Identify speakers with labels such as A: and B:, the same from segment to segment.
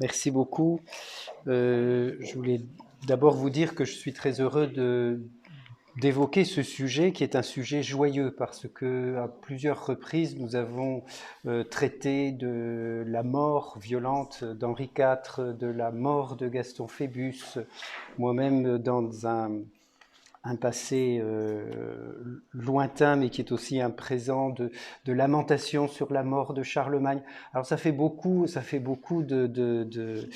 A: Merci beaucoup. Je voulais d'abord vous dire que je suis très heureux d'évoquer ce sujet qui est un sujet joyeux parce que à plusieurs reprises nous avons traité de la mort violente d'Henri IV, de la mort de Gaston Phébus, moi-même dans un passé lointain, mais qui est aussi un présent de lamentation sur la mort de Charlemagne. Alors ça fait beaucoup de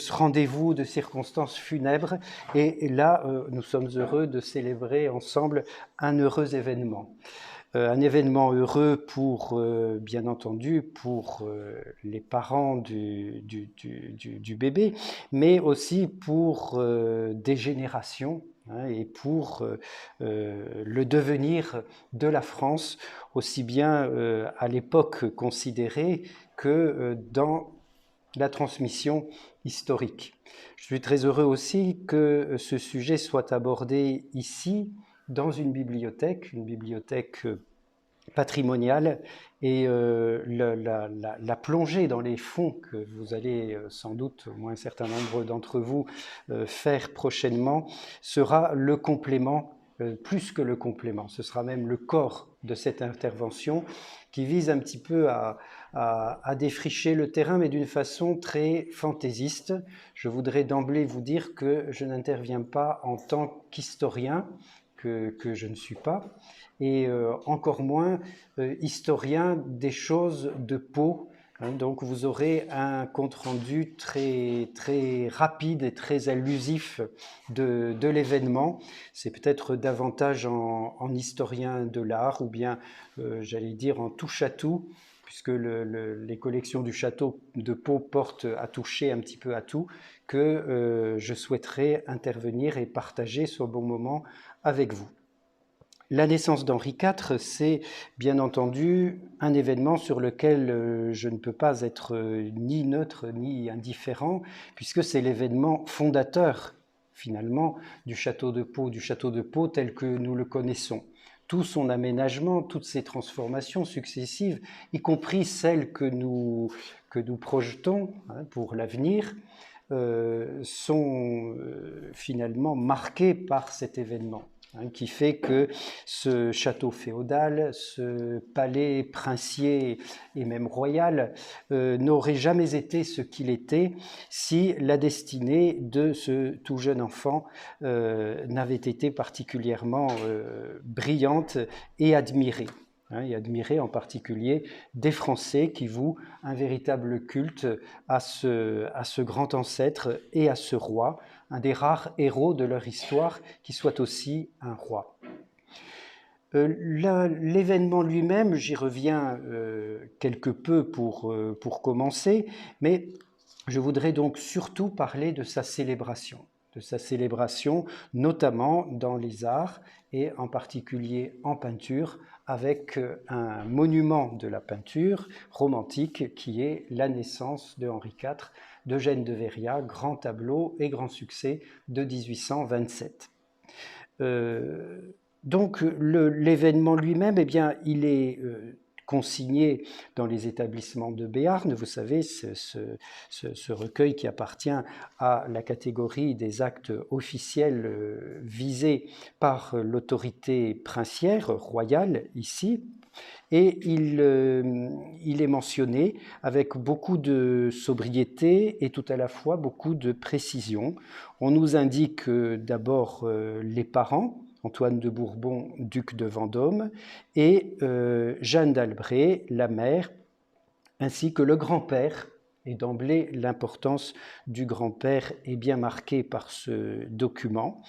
A: rendez-vous, de circonstances funèbres, et là, nous sommes heureux de célébrer ensemble un heureux événement. Un événement heureux pour, bien entendu, pour les parents du bébé, mais aussi pour des générations, et pour le devenir de la France, aussi bien à l'époque considérée que dans la transmission historique. Je suis très heureux aussi que ce sujet soit abordé ici, dans une bibliothèque patrimoniale, et la plongée dans les fonds que vous allez sans doute, au moins un certain nombre d'entre vous, faire prochainement, sera le complément, plus que le complément, ce sera même le corps de cette intervention qui vise un petit peu à défricher le terrain, mais d'une façon très fantaisiste. Je voudrais d'emblée vous dire que je n'interviens pas en tant qu'historien, que je ne suis pas, et encore moins historien des choses de Pau. Donc vous aurez un compte-rendu très, très rapide et très allusif de l'événement. C'est peut-être davantage en historien de l'art, ou bien, j'allais dire, en touche-à-tout, puisque les collections du château de Pau portent à toucher un petit peu à tout, que je souhaiterais intervenir et partager ce bon moment avec vous. La naissance d'Henri IV, c'est bien entendu un événement sur lequel je ne peux pas être ni neutre ni indifférent, puisque c'est l'événement fondateur, finalement, du château de Pau tel que nous le connaissons. Tout son aménagement, toutes ses transformations successives, y compris celles que nous projetons pour l'avenir, sont finalement marquées par cet événement, qui fait que ce château féodal, ce palais princier et même royal n'aurait jamais été ce qu'il était si la destinée de ce tout jeune enfant n'avait été particulièrement brillante et admirée. Et admirer en particulier des Français qui vouent un véritable culte à ce grand ancêtre et à ce roi, un des rares héros de leur histoire qui soit aussi un roi. L'événement lui-même, j'y reviens quelque peu pour commencer, mais je voudrais donc surtout parler de sa célébration notamment dans les arts et en particulier en peinture, avec un monument de la peinture romantique qui est La naissance de Henri IV d'Eugène de Véria, grand tableau et grand succès de 1827. Donc l'événement lui-même, eh bien, il est consigné dans les établissements de Béarn. Vous savez, ce recueil qui appartient à la catégorie des actes officiels visés par l'autorité princière, royale, ici. Et il est mentionné avec beaucoup de sobriété et tout à la fois beaucoup de précision. On nous indique d'abord les parents, Antoine de Bourbon, duc de Vendôme, et Jeanne d'Albret, la mère, ainsi que le grand-père. Et d'emblée, l'importance du grand-père est bien marquée par ce document.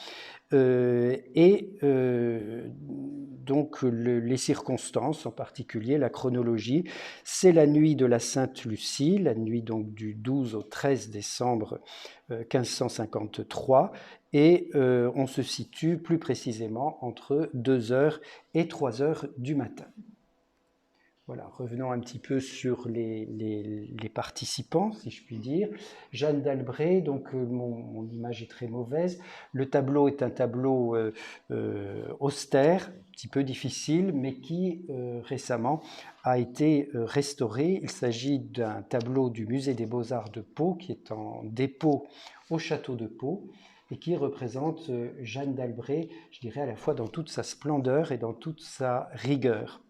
A: Donc les circonstances, en particulier la chronologie, c'est la nuit de la Sainte-Lucie, la nuit donc du 12 au 13 décembre 1553, et on se situe plus précisément entre 2h et 3h du matin. Voilà, revenons un petit peu sur les participants, si je puis dire. Jeanne d'Albret, donc mon image est très mauvaise. Le tableau est un tableau austère, un petit peu difficile, mais qui récemment a été restauré. Il s'agit d'un tableau du Musée des Beaux-Arts de Pau, qui est en dépôt au château de Pau, et qui représente Jeanne d'Albret, je dirais à la fois dans toute sa splendeur et dans toute sa rigueur.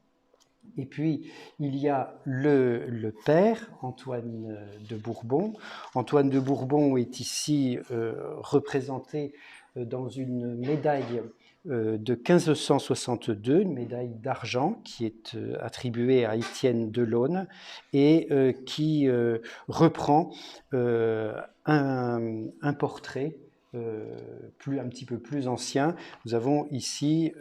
A: Et puis, il y a le père, Antoine de Bourbon. Antoine de Bourbon est ici représenté dans une médaille de 1562, une médaille d'argent qui est attribuée à Étienne Delaune et qui reprend un portrait un petit peu plus ancien. Nous avons ici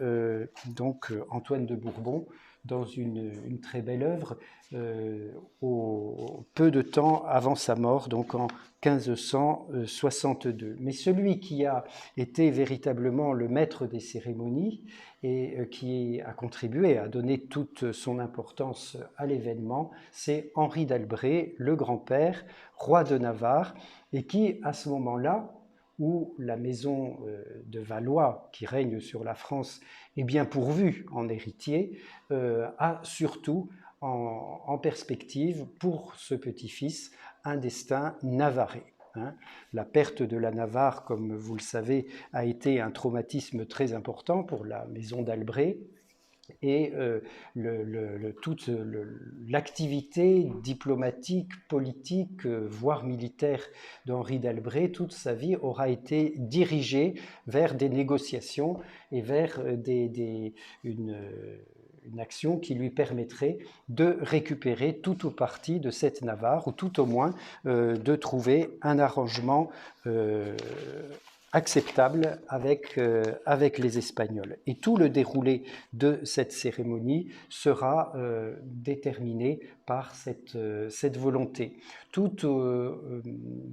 A: donc Antoine de Bourbon dans une très belle œuvre, peu de temps avant sa mort, donc en 1562. Mais celui qui a été véritablement le maître des cérémonies et qui a contribué à donner toute son importance à l'événement, c'est Henri d'Albret, le grand-père, roi de Navarre, et qui, à ce moment-là, où la maison de Valois, qui règne sur la France, est bien pourvue en héritiers, a surtout en perspective pour ce petit-fils un destin navarrais. La perte de la Navarre, comme vous le savez, a été un traumatisme très important pour la maison d'Albret. Et toute l'activité diplomatique, politique, voire militaire d'Henri d'Albret, toute sa vie aura été dirigée vers des négociations et vers une action qui lui permettrait de récupérer tout ou partie de cette Navarre, ou tout au moins de trouver un arrangement acceptable avec les Espagnols. Et tout le déroulé de cette cérémonie sera déterminé par cette volonté. Toute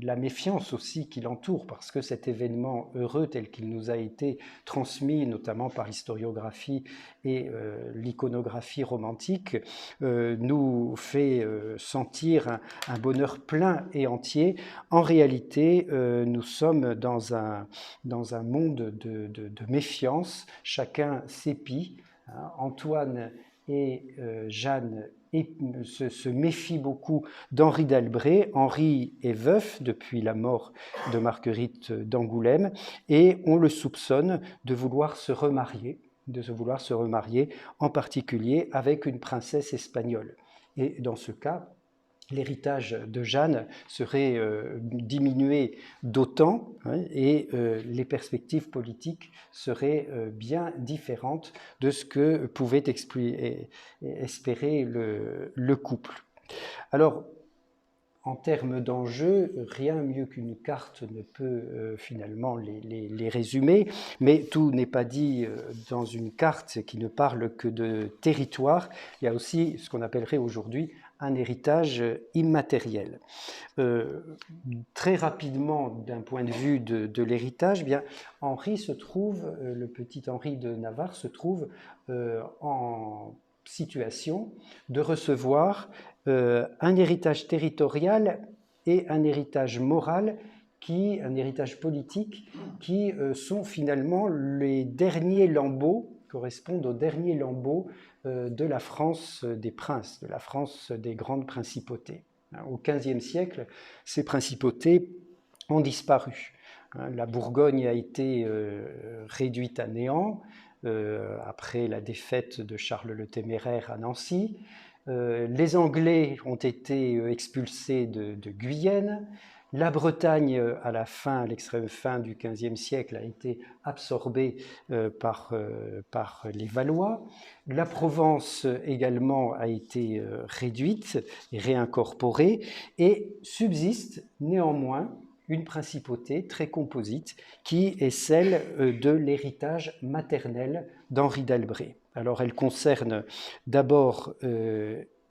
A: la méfiance aussi qui l'entoure, parce que cet événement heureux tel qu'il nous a été transmis, notamment par l'historiographie et l'iconographie romantique, nous fait sentir un bonheur plein et entier. En réalité, nous sommes dans un monde de méfiance, chacun s'épie. Antoine et Jeanne se méfient beaucoup d'Henri d'Albret. Henri est veuf depuis la mort de Marguerite d'Angoulême et on le soupçonne de vouloir se remarier, en particulier avec une princesse espagnole. Et dans ce cas, l'héritage de Jeanne serait diminué d'autant et les perspectives politiques seraient bien différentes de ce que pouvait espérer le couple. Alors, en termes d'enjeux, rien mieux qu'une carte ne peut finalement les résumer, mais tout n'est pas dit dans une carte qui ne parle que de territoire. Il y a aussi ce qu'on appellerait aujourd'hui un héritage immatériel. Très rapidement, d'un point de vue de l'héritage, bien, le petit Henri de Navarre se trouve en situation de recevoir un héritage territorial et un héritage moral, un héritage politique, qui sont finalement les derniers lambeaux, correspondent aux derniers lambeaux de la France des princes, de la France des grandes principautés. Au XVe siècle, ces principautés ont disparu. La Bourgogne a été réduite à néant après la défaite de Charles le Téméraire à Nancy. Les Anglais ont été expulsés de Guyenne. La Bretagne, à l'extrême fin du XVe siècle, a été absorbée par les Valois. La Provence également a été réduite et réincorporée et subsiste néanmoins une principauté très composite qui est celle de l'héritage maternel d'Henri d'Albret. Alors elle concerne d'abord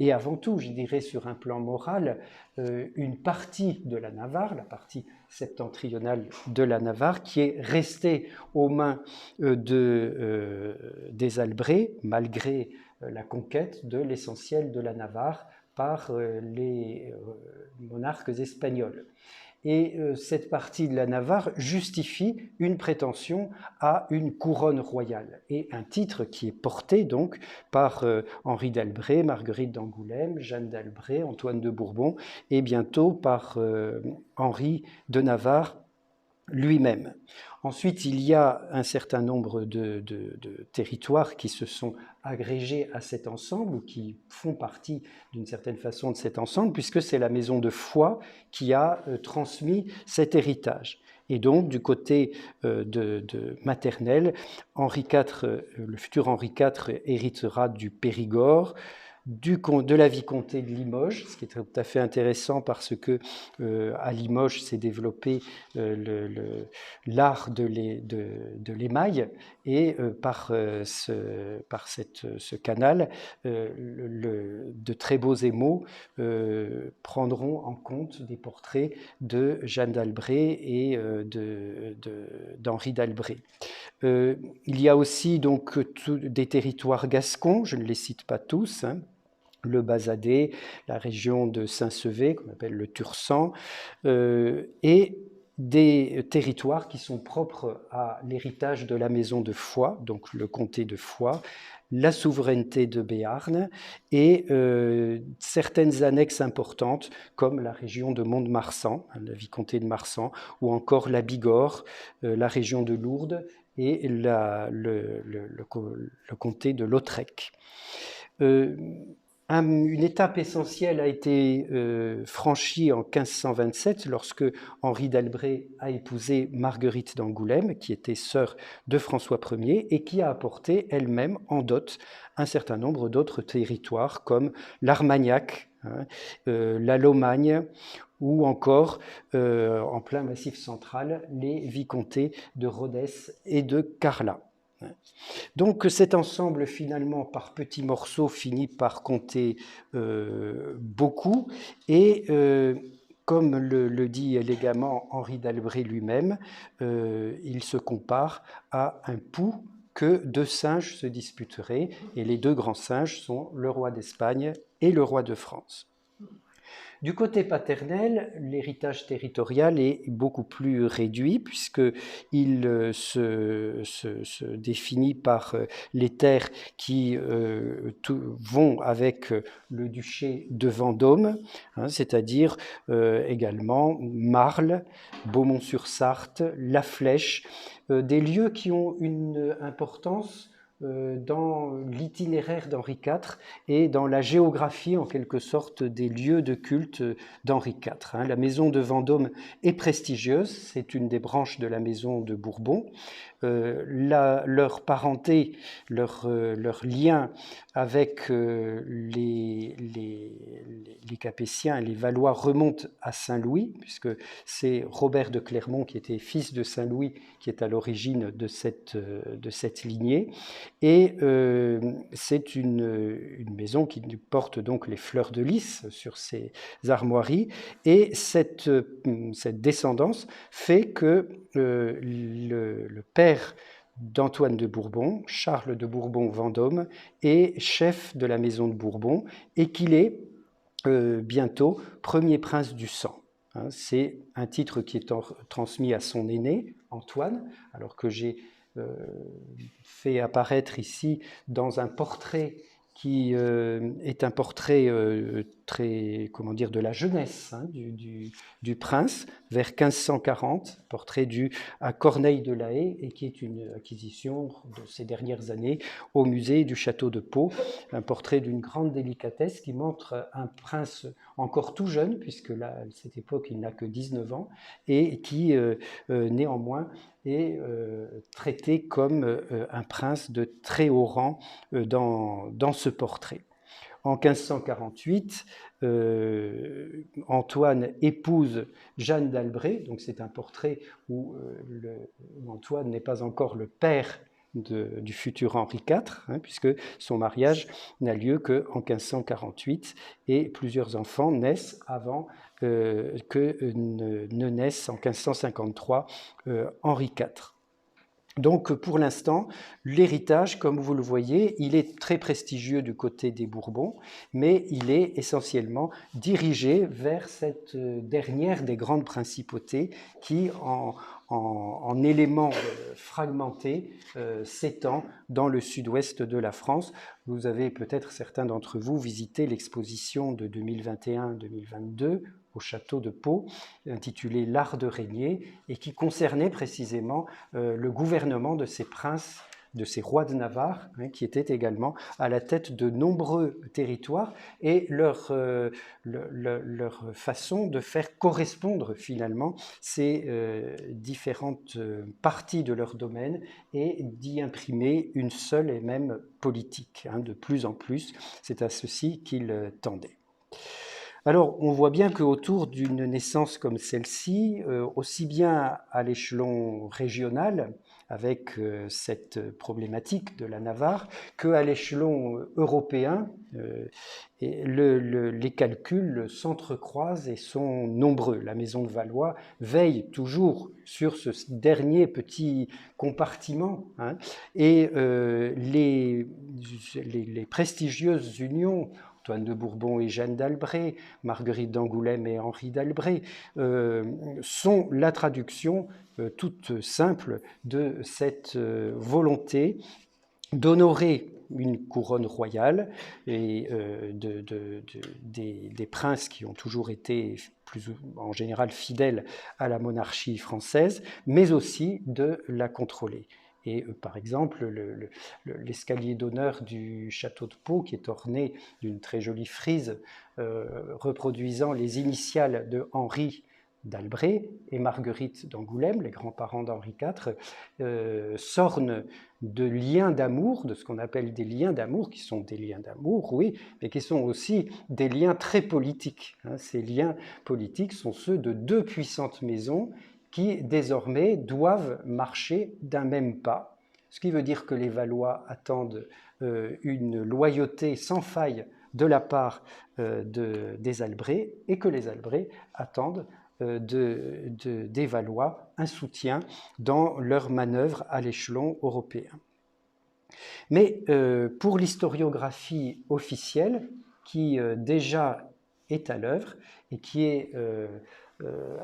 A: et avant tout, je dirais sur un plan moral, une partie de la Navarre, la partie septentrionale de la Navarre, qui est restée aux mains des Albret, malgré la conquête de l'essentiel de la Navarre par les monarques espagnols. Et cette partie de la Navarre justifie une prétention à une couronne royale et un titre qui est porté donc par Henri d'Albret, Marguerite d'Angoulême, Jeanne d'Albret, Antoine de Bourbon et bientôt par Henri de Navarre lui-même. Ensuite, il y a un certain nombre de territoires qui se sont agrégés à cet ensemble ou qui font partie d'une certaine façon de cet ensemble, puisque c'est la maison de Foix qui a transmis cet héritage. Et donc, du côté maternel, Henri IV, le futur Henri IV héritera du Périgord, de la vicomté de Limoges, ce qui est tout à fait intéressant parce que à Limoges s'est développé l'art de l'émail et par ce canal, de très beaux émaux prendront en compte des portraits de Jeanne d'Albret et d'Henri d'Albret. Il y a aussi donc des territoires gascons, je ne les cite pas tous, hein, le Bazadais, la région de Saint-Sevé, qu'on appelle le Tursan, et des territoires qui sont propres à l'héritage de la maison de Foix, donc le comté de Foix, la souveraineté de Béarn et certaines annexes importantes comme la région de Mont-de-Marsan, la vicomté de Marsan, ou encore la Bigorre, la région de Lourdes et le comté de Lautrec. Une étape essentielle a été franchie en 1527 lorsque Henri d'Albret a épousé Marguerite d'Angoulême, qui était sœur de François Ier et qui a apporté elle-même en dot un certain nombre d'autres territoires comme l'Armagnac, hein, la Lomagne ou encore, en plein Massif central, les vicomtés de Rodez et de Carlat. Donc cet ensemble, finalement, par petits morceaux, finit par compter beaucoup. Et comme le dit élégamment Henri d'Albret lui-même, il se compare à un pou que deux singes se disputeraient. Et les deux grands singes sont le roi d'Espagne et le roi de France. Du côté paternel, l'héritage territorial est beaucoup plus réduit puisqu'il se définit par les terres qui vont avec le duché de Vendôme, hein, c'est-à-dire également Marle, Beaumont-sur-Sarthe, La Flèche, des lieux qui ont une importance dans l'itinéraire d'Henri IV et dans la géographie, en quelque sorte, des lieux de culte d'Henri IV. La maison de Vendôme est prestigieuse, c'est une des branches de la maison de Bourbon. Leur parenté, leur lien avec les Capétiens et les Valois remonte à Saint-Louis, puisque c'est Robert de Clermont, qui était fils de Saint-Louis, qui est à l'origine de cette lignée. Et c'est une maison qui porte donc les fleurs de lys sur ses armoiries. Et cette descendance fait que le père d'Antoine de Bourbon, Charles de Bourbon-Vendôme, est chef de la maison de Bourbon et qu'il est bientôt premier prince du sang. C'est un titre qui est transmis à son aîné, Antoine, alors que j'ai fait apparaître ici dans un portrait qui est un portrait très, comment dire, de la jeunesse du prince, vers 1540, portrait dû à Corneille de la Haye et qui est une acquisition de ces dernières années au musée du château de Pau, un portrait d'une grande délicatesse qui montre un prince encore tout jeune, puisque là, à cette époque, il n'a que 19 ans, et qui, néanmoins, est traité comme un prince de très haut rang dans ce portrait. En 1548, Antoine épouse Jeanne d'Albret, donc c'est un portrait où Antoine n'est pas encore le père du futur Henri IV, puisque son mariage n'a lieu qu'en 1548 et plusieurs enfants naissent avant que ne naisse en 1553 Henri IV. Donc pour l'instant, l'héritage, comme vous le voyez, il est très prestigieux du côté des Bourbons, mais il est essentiellement dirigé vers cette dernière des grandes principautés qui, en éléments fragmentés, s'étend dans le sud-ouest de la France. Vous avez peut-être certains d'entre vous visité l'exposition de 2021-2022 au château de Pau, intitulée L'art de régner, et qui concernait précisément le gouvernement de ces princes, de ces rois de Navarre, qui étaient également à la tête de nombreux territoires, et leur façon de faire correspondre finalement ces différentes parties de leur domaine et d'y imprimer une seule et même politique. De plus en plus, c'est à ceci qu'ils tendaient. Alors, on voit bien qu'autour d'une naissance comme celle-ci, aussi bien à l'échelon régional, avec cette problématique de la Navarre, qu'à l'échelon européen, les calculs s'entrecroisent et sont nombreux. La Maison de Valois veille toujours sur ce dernier petit compartiment, et les prestigieuses unions, Antoine de Bourbon et Jeanne d'Albret, Marguerite d'Angoulême et Henri d'Albret, sont la traduction toute simple de cette volonté d'honorer une couronne royale et des princes qui ont toujours été en général fidèles à la monarchie française, mais aussi de la contrôler. Et par exemple, l'escalier d'honneur du château de Pau, qui est orné d'une très jolie frise reproduisant les initiales de Henri d'Albret et Marguerite d'Angoulême, les grands-parents d'Henri IV, s'ornent de liens d'amour, de ce qu'on appelle des liens d'amour, qui sont des liens d'amour, oui, mais qui sont aussi des liens très politiques. Ces liens politiques sont ceux de deux puissantes maisons qui désormais doivent marcher d'un même pas, ce qui veut dire que les Valois attendent une loyauté sans faille de la part des Albret et que les Albret attendent des Valois un soutien dans leurs manœuvres à l'échelon européen. Mais pour l'historiographie officielle, qui déjà est à l'œuvre et qui est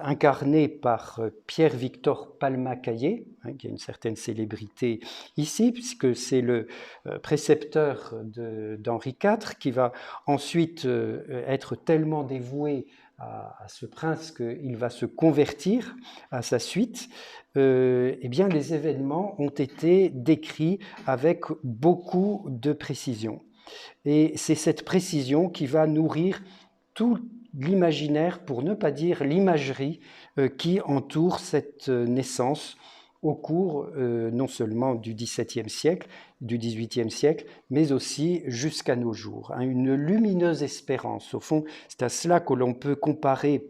A: incarné par Pierre-Victor Palma-Caillé, qui a une certaine célébrité ici, puisque c'est le précepteur d'Henri IV, qui va ensuite être tellement dévoué à ce prince qu'il va se convertir à sa suite. Eh bien, les événements ont été décrits avec beaucoup de précision. Et c'est cette précision qui va nourrir tout l'imaginaire, pour ne pas dire l'imagerie, qui entoure cette naissance au cours non seulement du XVIIe siècle, du XVIIIe siècle, mais aussi jusqu'à nos jours. Une lumineuse espérance. Au fond, c'est à cela que l'on peut comparer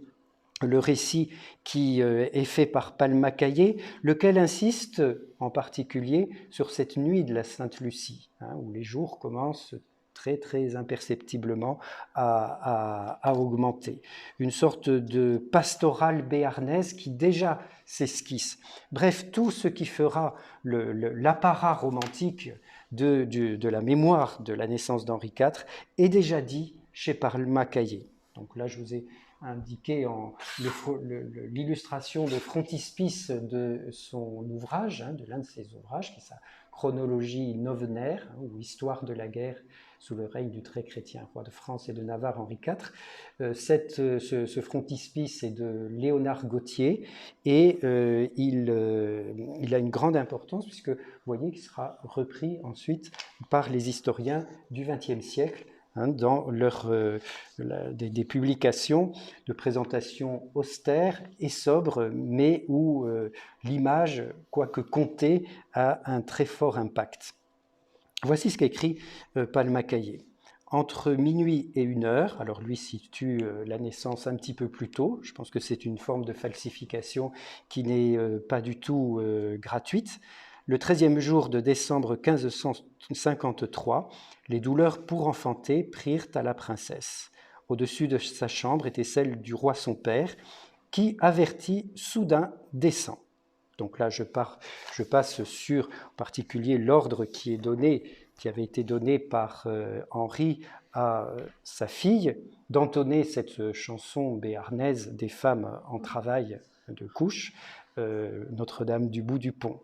A: le récit qui est fait par Palma-Caillé, lequel insiste en particulier sur cette nuit de la Sainte-Lucie, où les jours commencent très très imperceptiblement à augmenter. Une sorte de pastorale béarnaise qui déjà s'esquisse. Bref, tout ce qui fera l'apparat romantique de la mémoire de la naissance d'Henri IV est déjà dit chez Palma-Caillé. Donc là, je vous ai indiqué l'illustration de frontispice de son ouvrage, de l'un de ses ouvrages, qui est sa chronologie novenaire, ou histoire de la guerre sous le règne du très chrétien roi de France et de Navarre Henri IV. Ce frontispice est de Léonard Gautier et il a une grande importance puisque vous voyez qu'il sera repris ensuite par les historiens du XXe siècle dans des publications de présentation austère et sobre, mais où l'image, quoique comptée, a un très fort impact. Voici ce qu'écrit Palma-Caillé. Entre minuit et 1h, alors lui situe la naissance un petit peu plus tôt, je pense que c'est une forme de falsification qui n'est pas du tout gratuite. Le 13e jour de décembre 1553, les douleurs pour enfanter prirent à la princesse. Au-dessus de sa chambre était celle du roi son père, qui, averti, soudain descend. Donc là, je passe sur, en particulier, l'ordre qui avait été donné par Henri à sa fille, d'entonner cette chanson béarnaise des femmes en travail de couche, Notre-Dame du bout du pont.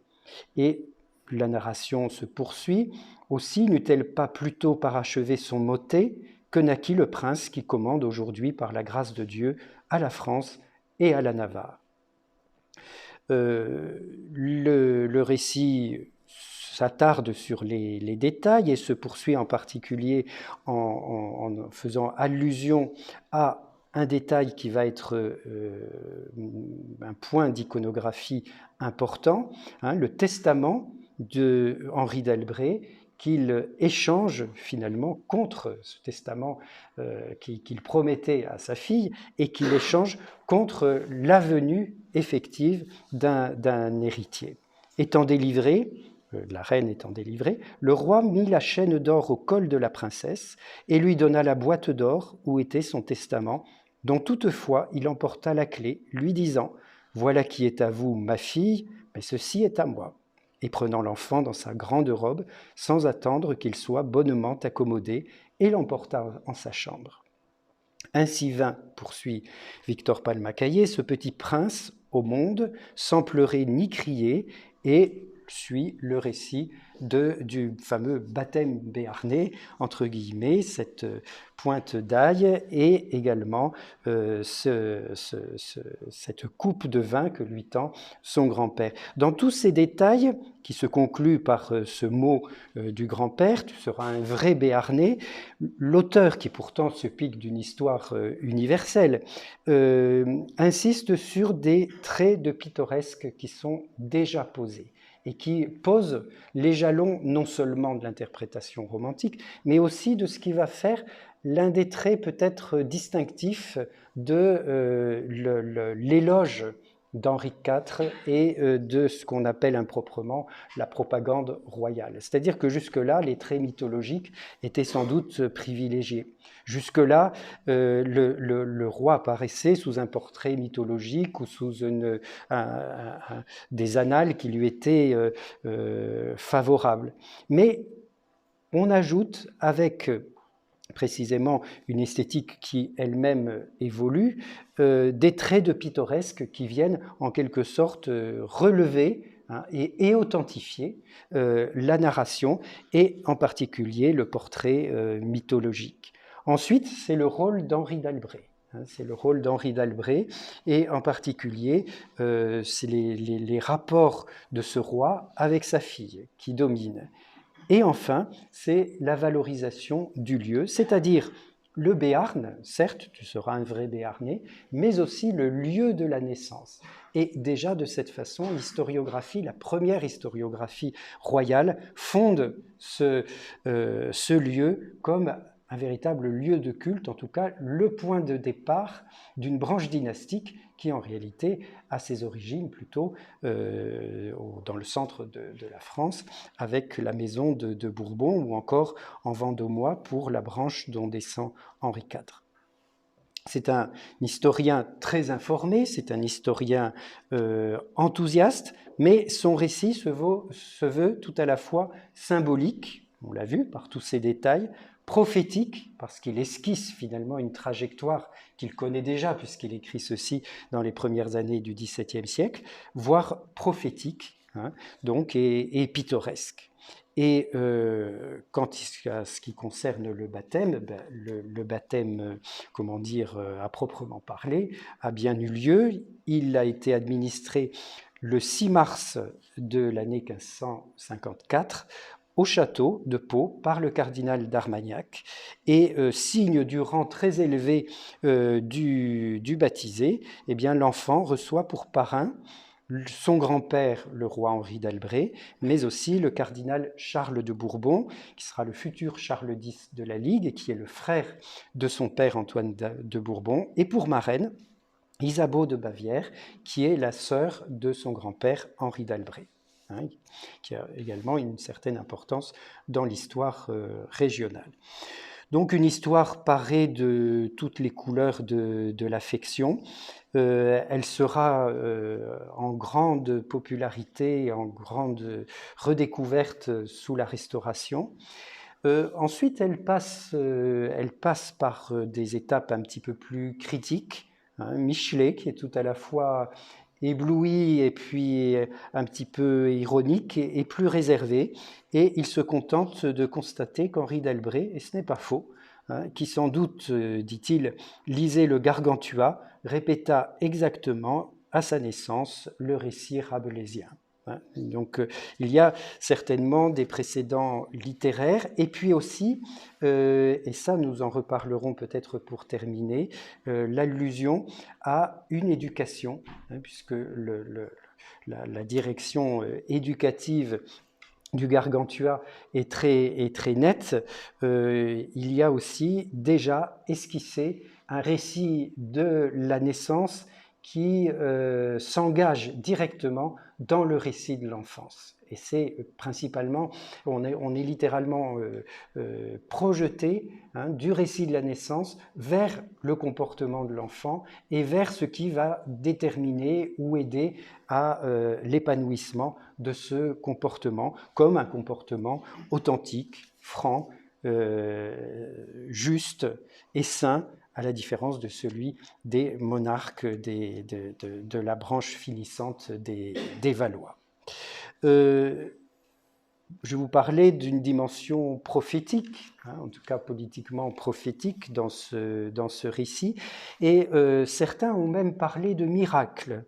A: Et la narration se poursuit. Aussi n'eut-elle pas plutôt parachevé son motet que naquit le prince qui commande aujourd'hui, par la grâce de Dieu, à la France et à la Navarre. Le récit s'attarde sur les détails et se poursuit en particulier en faisant allusion à un détail qui va être un point d'iconographie important, le testament de Henri d'Albret, qu'il échange finalement contre ce testament qu'il promettait à sa fille et qu'il échange contre la venue effective d'un héritier. Étant délivré, la reine étant délivrée, le roi mit la chaîne d'or au col de la princesse et lui donna la boîte d'or où était son testament, dont toutefois il emporta la clé, lui disant « Voilà qui est à vous, ma fille, mais ceci est à moi ». Et prenant l'enfant dans sa grande robe, sans attendre qu'il soit bonnement accommodé, et l'emporta en sa chambre. Ainsi vint, poursuit Victor Palma-Caillé, ce petit prince au monde, sans pleurer ni crier, et suit le récit du fameux baptême béarnais, entre guillemets, cette pointe d'ail, et également cette coupe de vin que lui tend son grand-père. Dans tous ces détails, qui se concluent par ce mot du grand-père, tu seras un vrai béarnais, l'auteur, qui pourtant se pique d'une histoire universelle, insiste sur des traits de pittoresque qui sont déjà posés et qui pose les jalons non seulement de l'interprétation romantique, mais aussi de ce qui va faire l'un des traits peut-être distinctifs de l'éloge d'Henri IV et de ce qu'on appelle improprement la propagande royale. C'est-à-dire que jusque-là, les traits mythologiques étaient sans doute privilégiés. Jusque-là, le roi apparaissait sous un portrait mythologique ou sous des annales qui lui étaient favorables. Mais on ajoute, avec précisément une esthétique qui elle-même évolue, des traits de pittoresque qui viennent en quelque sorte relever et authentifier la narration et en particulier le portrait mythologique. Ensuite, c'est le rôle d'Henri d'Albret. C'est le rôle d'Henri d'Albret et en particulier c'est les rapports de ce roi avec sa fille qui dominent. Et enfin, c'est la valorisation du lieu, c'est-à-dire le Béarn, certes, tu seras un vrai Béarnais, mais aussi le lieu de la naissance. Et déjà de cette façon, l'historiographie, la première historiographie royale, fonde ce lieu comme un véritable lieu de culte, en tout cas le point de départ d'une branche dynastique qui en réalité a ses origines plutôt dans le centre de la France, avec la maison de Bourbon ou encore en Vendômois pour la branche dont descend Henri IV. C'est un historien très informé, c'est un historien enthousiaste, mais son récit se veut tout à la fois symbolique, on l'a vu par tous ces détails, prophétique, parce qu'il esquisse finalement une trajectoire qu'il connaît déjà, puisqu'il écrit ceci dans les premières années du XVIIe siècle, voire prophétique, donc, et pittoresque. Et quant à ce qui concerne le baptême, le baptême, comment dire, à proprement parler, a bien eu lieu. Il a été administré le 6 mars de l'année 1554 au château de Pau par le cardinal d'Armagnac, et signe du rang très élevé du baptisé, eh bien l'enfant reçoit pour parrain son grand-père, le roi Henri d'Albret, mais aussi le cardinal Charles de Bourbon, qui sera le futur Charles X de la Ligue, et qui est le frère de son père Antoine de Bourbon, et pour marraine, Isabeau de Bavière, qui est la sœur de son grand-père Henri d'Albret, qui a également une certaine importance dans l'histoire régionale. Donc une histoire parée de toutes les couleurs de l'affection. Elle sera en grande popularité, en grande redécouverte sous la Restauration. Ensuite, elle passe par des étapes un petit peu plus critiques. Michelet, qui est tout à la fois ébloui et puis un petit peu ironique et plus réservé. Et il se contente de constater qu'Henri d'Albret, et ce n'est pas faux, qui sans doute, dit-il, lisait le Gargantua, répéta exactement à sa naissance le récit rabelaisien. Donc il y a certainement des précédents littéraires, et puis aussi, et ça nous en reparlerons peut-être pour terminer, l'allusion à une éducation, puisque la direction éducative du Gargantua est très nette. Il y a aussi déjà esquissé un récit de la naissance qui s'engage directement dans le récit de l'enfance. Et c'est principalement, on est littéralement projeté du récit de la naissance vers le comportement de l'enfant et vers ce qui va déterminer ou aider à l'épanouissement de ce comportement, comme un comportement authentique, franc, juste et sain, à la différence de celui des monarques de la branche finissante des Valois. Je vous parlais d'une dimension prophétique, en tout cas politiquement prophétique dans ce récit, et certains ont même parlé de miracle.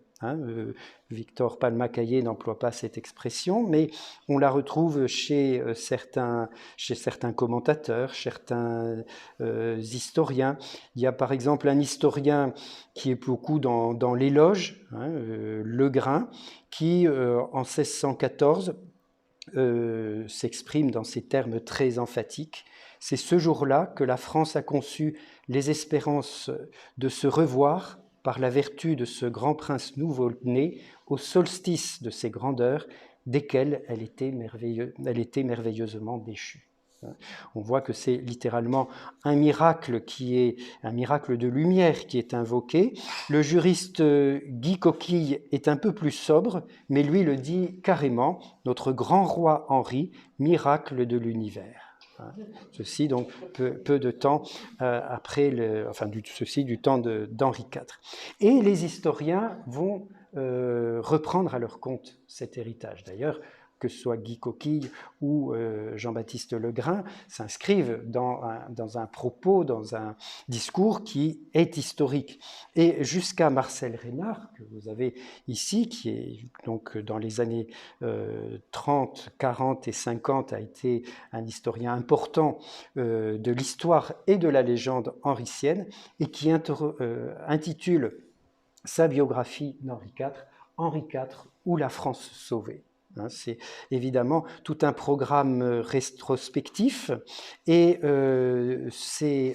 A: Victor Palma-Caillé n'emploie pas cette expression, mais on la retrouve chez certains commentateurs, certains historiens. Il y a par exemple un historien qui est beaucoup dans l'éloge, Legrain, qui en 1614 s'exprime dans ces termes très emphatiques. C'est ce jour-là que la France a conçu les espérances de se revoir par la vertu de ce grand prince nouveau-né au solstice de ses grandeurs, desquelles elle était merveilleusement déchue. On voit que c'est littéralement un miracle de lumière qui est invoqué. Le juriste Guy Coquille est un peu plus sobre, mais lui le dit carrément, notre grand roi Henri, miracle de l'univers. Ceci donc peu de temps après, ceci du temps d'Henri IV. Et les historiens vont reprendre à leur compte cet héritage. D'ailleurs, que ce soit Guy Coquille ou Jean-Baptiste Legrain, s'inscrivent dans un propos, dans un discours qui est historique. Et jusqu'à Marcel Reynard, que vous avez ici, qui est donc dans les années 30, 40 et 50, a été un historien important de l'histoire et de la légende henricienne, et qui intitule sa biographie d'Henri IV, Henri IV ou la France sauvée. C'est évidemment tout un programme rétrospectif et c'est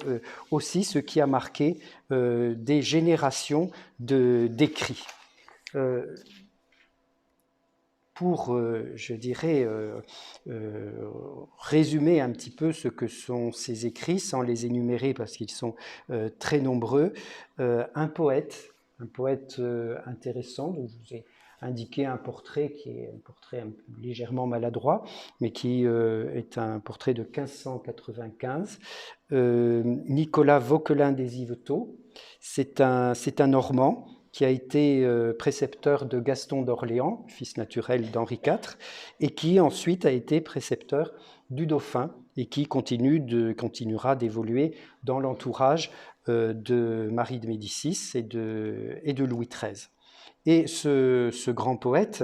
A: aussi ce qui a marqué des générations d'écrits. Pour, je dirais, résumer un petit peu ce que sont ces écrits, sans les énumérer parce qu'ils sont très nombreux, un poète intéressant, dont je vous ai indiqué un portrait qui est un portrait légèrement maladroit, mais qui est un portrait de 1595, Nicolas Vauquelin des Yvetot. C'est un Normand qui a été précepteur de Gaston d'Orléans, fils naturel d'Henri IV, et qui ensuite a été précepteur du Dauphin et qui continuera d'évoluer dans l'entourage de Marie de Médicis et de Louis XIII. Et ce grand poète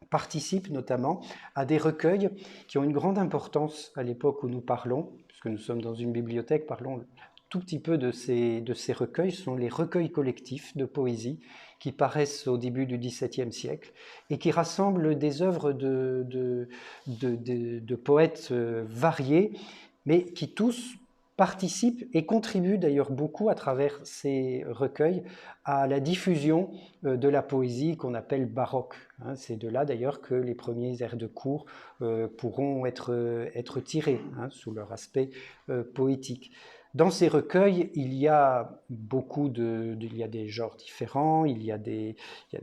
A: participe notamment à des recueils qui ont une grande importance à l'époque où nous parlons, puisque nous sommes dans une bibliothèque, parlons tout petit peu de ces recueils. Ce sont les recueils collectifs de poésie qui paraissent au début du XVIIe siècle et qui rassemblent des œuvres de poètes variés, mais qui tous participe et contribue d'ailleurs beaucoup à travers ces recueils à la diffusion de la poésie qu'on appelle baroque. C'est de là d'ailleurs que les premiers airs de cour pourront être tirés sous leur aspect poétique. Dans ces recueils, il y a il y a des genres différents, il y a des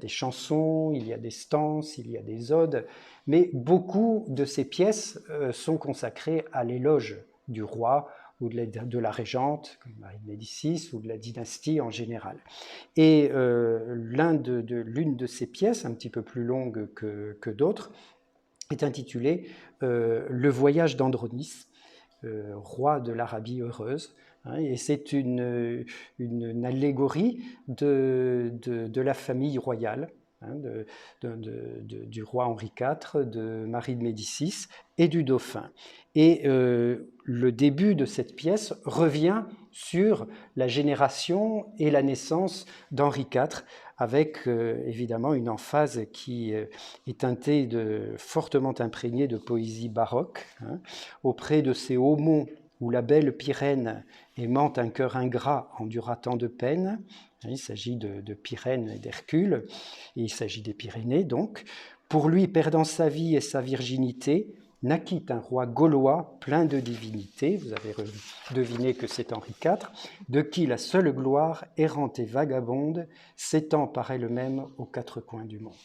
A: chansons, il y a des stances, il y a des odes, mais beaucoup de ces pièces sont consacrées à l'éloge du roi ou de la régente, comme Marie de Médicis, ou de la dynastie en général. Et l'une de ces pièces, un petit peu plus longue que d'autres, est intitulée Le voyage d'Andronis, roi de l'Arabie heureuse. Et c'est une allégorie de la famille royale, du roi Henri IV, de Marie de Médicis et du dauphin. Et le début de cette pièce revient sur la génération et la naissance d'Henri IV, avec évidemment une emphase qui est teintée fortement imprégnée de poésie baroque, auprès de ces hauts monts où la belle Pyrène, aimant un cœur ingrat, endura tant de peine. Il s'agit de Pyrène et d'Hercule, et il s'agit des Pyrénées donc. Pour lui, perdant sa vie et sa virginité, naquit un roi gaulois plein de divinité, vous avez deviné que c'est Henri IV, de qui la seule gloire, errante et vagabonde, s'étend par elle-même aux quatre coins du monde.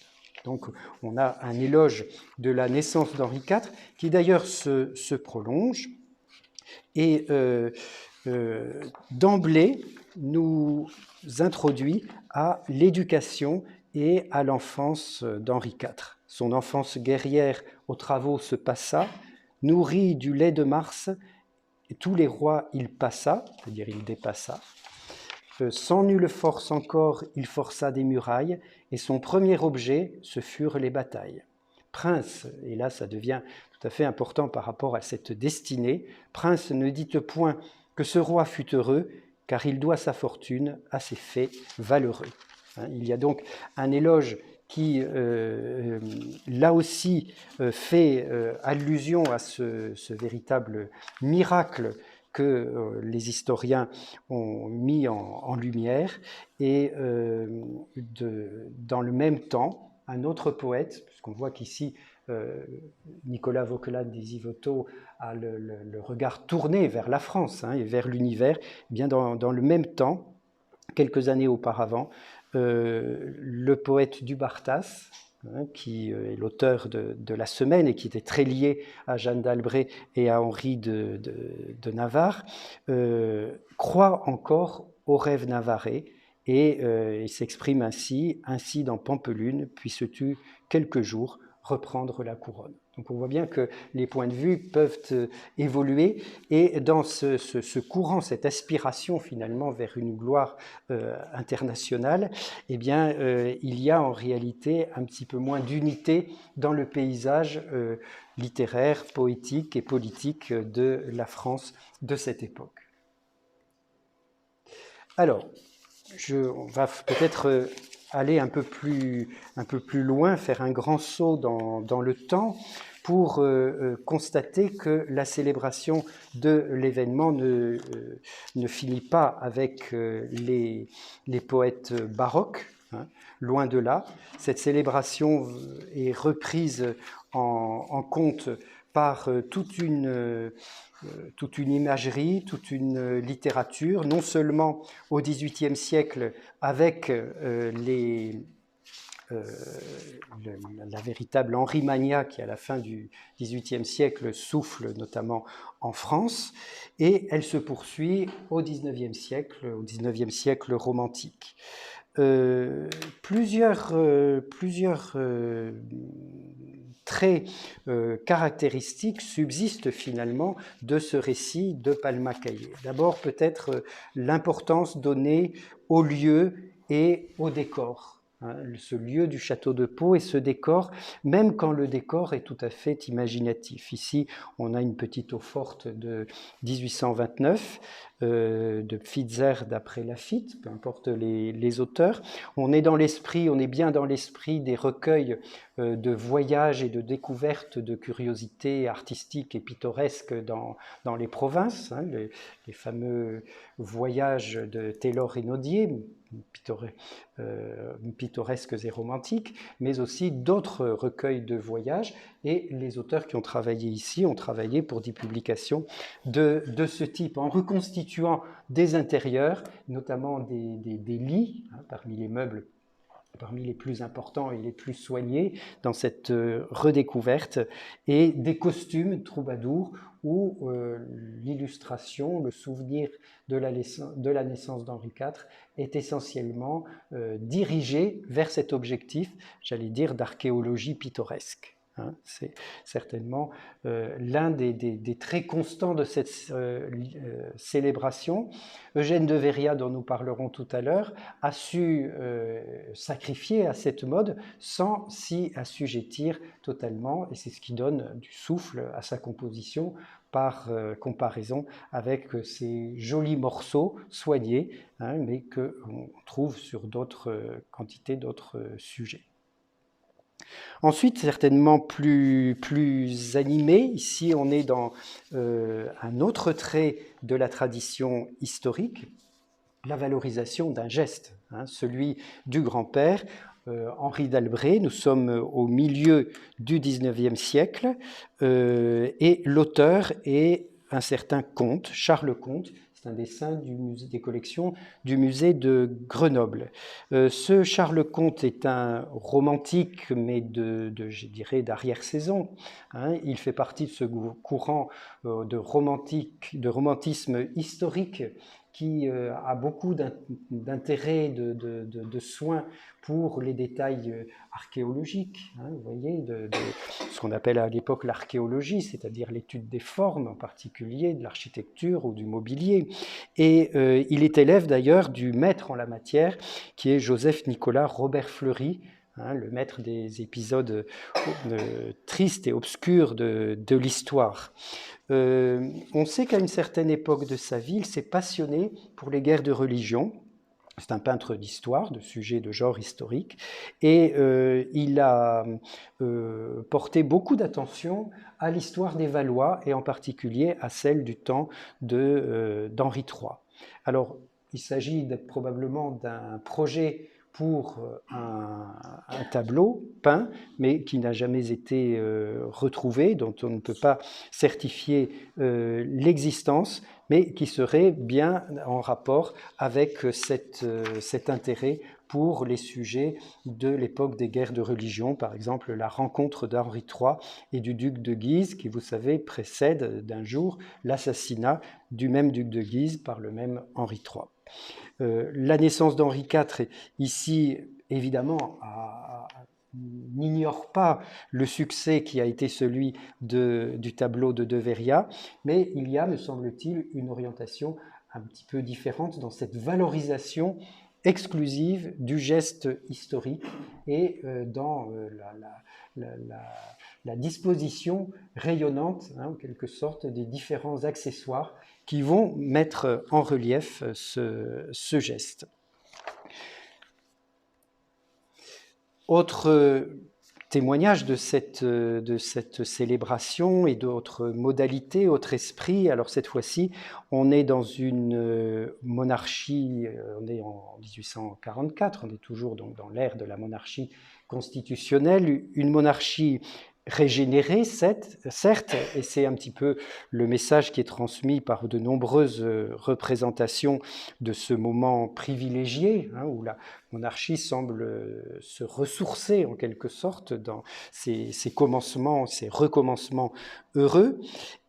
A: Donc on a un éloge de la naissance d'Henri IV, qui d'ailleurs se prolonge, et d'emblée nous introduit à l'éducation et à l'enfance d'Henri IV. Son enfance guerrière aux travaux se passa, nourri du lait de Mars, et tous les rois il passa, c'est-à-dire il dépassa. Sans nulle force encore, il força des murailles, et son premier objet, ce furent les batailles. Prince, et là ça devient tout à fait important par rapport à cette destinée, prince, ne dites point que ce roi fut heureux, car il doit sa fortune à ses faits valeureux. Il y a donc un éloge qui, là aussi, fait allusion à ce véritable miracle que les historiens ont mis en lumière, et dans le même temps, un autre poète, puisqu'on voit qu'ici Nicolas Vauquelin d'Isivoto a le regard tourné vers la France et vers l'univers, bien dans le même temps, quelques années auparavant, le poète Dubartas, qui est l'auteur de La Semaine et qui était très lié à Jeanne d'Albret et à Henri de Navarre, croit encore au rêve navarrais, et il s'exprime ainsi dans Pampelune, puisses-tu quelques jours reprendre la couronne. Donc on voit bien que les points de vue peuvent évoluer, et dans ce courant, cette aspiration finalement vers une gloire internationale, eh bien, il y a en réalité un petit peu moins d'unité dans le paysage littéraire, poétique et politique de la France de cette époque. Alors, on va peut-être aller un peu plus loin, faire un grand saut dans le temps pour constater que la célébration de l'événement ne finit pas avec les poètes baroques, loin de là. Cette célébration est reprise en compte par toute une imagerie, toute une littérature, non seulement au XVIIIe siècle avec la véritable Henri-mania qui, à la fin du XVIIIe siècle, souffle notamment en France, et elle se poursuit au XIXe siècle romantique. Plusieurs traits caractéristiques subsistent finalement de ce récit de Palma Caillé. D'abord, peut-être l'importance donnée au lieu et au décor. hein, ce lieu du château de Pau et ce décor, même quand le décor est tout à fait imaginatif. Ici, on a une petite eau-forte de 1829, de Pfizer d'après Laffitte, peu importe les auteurs. On est dans l'esprit, on est bien dans l'esprit des recueils de voyages et de découvertes de curiosités artistiques et pittoresques dans les provinces, hein, les fameux voyages de Taylor et Nodier, pittoresques et romantiques, mais aussi d'autres recueils de voyages. Et les auteurs qui ont travaillé ici ont travaillé pour des publications de ce type, en reconstituant des intérieurs, notamment des lits, hein, parmi les meubles parmi les plus importants et les plus soignés dans cette redécouverte, et des costumes troubadours où l'illustration, le souvenir de la naissance d'Henri IV est essentiellement dirigé vers cet objectif, j'allais dire, d'archéologie pittoresque. Hein, c'est certainement l'un des traits constants de cette célébration. Eugène de Véria, dont nous parlerons tout à l'heure, a su sacrifier à cette mode sans s'y assujettir totalement, et c'est ce qui donne du souffle à sa composition par comparaison avec ces jolis morceaux soignés, hein, mais qu'on trouve sur d'autres quantités d'autres sujets. Ensuite, certainement plus animé, ici on est dans un autre trait de la tradition historique, la valorisation d'un geste, hein, celui du grand-père, Henri d'Albret. Nous sommes au milieu du XIXe siècle et l'auteur est un certain Comte, Charles Comte. C'est un dessin des collections du musée de Grenoble. Ce Charles Comte est un romantique, mais je dirais, d'arrière-saison. Hein. Il fait partie de ce courant de romantisme historique qui a beaucoup d'intérêt, de soins pour les détails archéologiques, hein, vous voyez, de ce qu'on appelle à l'époque l'archéologie, c'est-à-dire l'étude des formes en particulier, de l'architecture ou du mobilier. Et il est élève d'ailleurs du maître en la matière, qui est Joseph-Nicolas Robert Fleury, hein, le maître des épisodes tristes et obscurs de l'histoire. On sait qu'à une certaine époque de sa vie, il s'est passionné pour les guerres de religion. C'est un peintre d'histoire, de sujets de genre historique, et il a porté beaucoup d'attention à l'histoire des Valois, et en particulier à celle du temps d'Henri III. Alors, il s'agit probablement d'un projet pour un tableau peint, mais qui n'a jamais été retrouvé, dont on ne peut pas certifier l'existence, mais qui serait bien en rapport avec cet intérêt pour les sujets de l'époque des guerres de religion, par exemple la rencontre d'Henri III et du duc de Guise, qui, vous savez, précède d'un jour l'assassinat du même duc de Guise par le même Henri III. La naissance d'Henri IV, ici, évidemment, n'ignore pas le succès qui a été celui du tableau de De Véria, mais il y a, me semble-t-il, une orientation un petit peu différente dans cette valorisation exclusive du geste historique et dans la disposition rayonnante, hein, en quelque sorte, des différents accessoires qui vont mettre en relief ce geste. Autre témoignage de cette célébration et d'autres modalités, autre esprit. Alors cette fois-ci, on est dans une monarchie, on est en 1844, on est toujours donc dans l'ère de la monarchie constitutionnelle, une monarchie régénérée, certes, et c'est un petit peu le message qui est transmis par de nombreuses représentations de ce moment privilégié, hein, où la monarchie semble se ressourcer en quelque sorte dans ses commencements, ses recommencements heureux.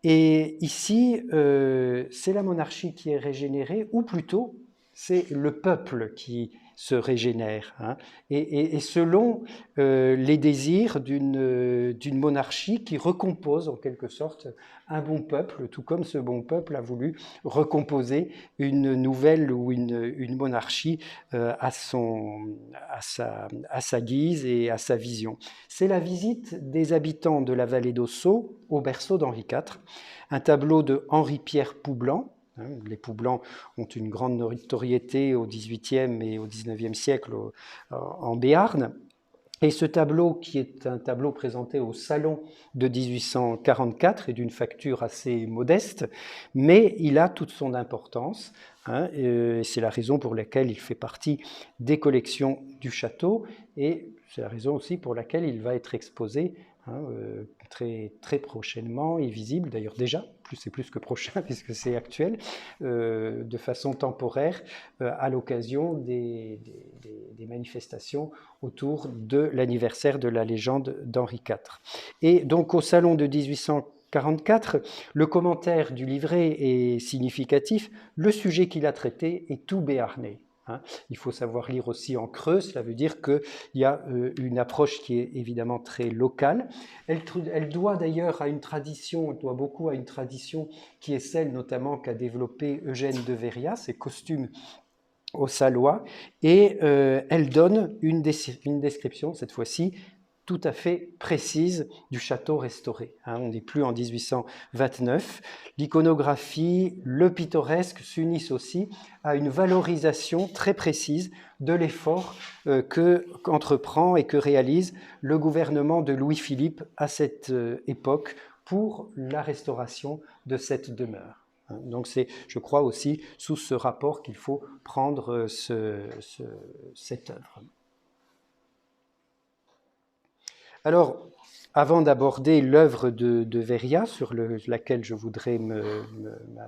A: Et ici, c'est la monarchie qui est régénérée, ou plutôt, c'est le peuple qui se régénère, hein, et selon les désirs d'une monarchie qui recompose en quelque sorte un bon peuple, tout comme ce bon peuple a voulu recomposer une nouvelle ou une monarchie à sa guise et à sa vision. C'est la visite des habitants de la vallée d'Ossau au berceau d'Henri IV, un tableau de Henri-Pierre Poublan. Les Poublans ont une grande notoriété au XVIIIe et au XIXe siècle en Béarn. Et ce tableau, qui est un tableau présenté au Salon de 1844, est d'une facture assez modeste, mais il a toute son importance, hein, et c'est la raison pour laquelle il fait partie des collections du château, et c'est la raison aussi pour laquelle il va être exposé, hein, très, très prochainement et visible, d'ailleurs déjà, c'est plus que prochain puisque c'est actuel, de façon temporaire à l'occasion des manifestations autour de l'anniversaire de la légende d'Henri IV. Et donc au salon de 1844, le commentaire du livret est significatif, le sujet qu'il a traité est tout béarnais. Il faut savoir lire aussi en creux, cela veut dire qu'il y a une approche qui est évidemment très locale. Elle doit d'ailleurs à une tradition, elle doit beaucoup à une tradition qui est celle notamment qu'a développée Eugène de Véria, ses costumes au Salois, et elle donne une description, cette fois-ci, tout à fait précise du château restauré. On n'est plus en 1829. L'iconographie, le pittoresque s'unissent aussi à une valorisation très précise de l'effort qu'entreprend et que réalise le gouvernement de Louis-Philippe à cette époque pour la restauration de cette demeure. Donc c'est, je crois aussi, sous ce rapport qu'il faut prendre cette œuvre. Alors, avant d'aborder l'œuvre de Véria, sur laquelle je voudrais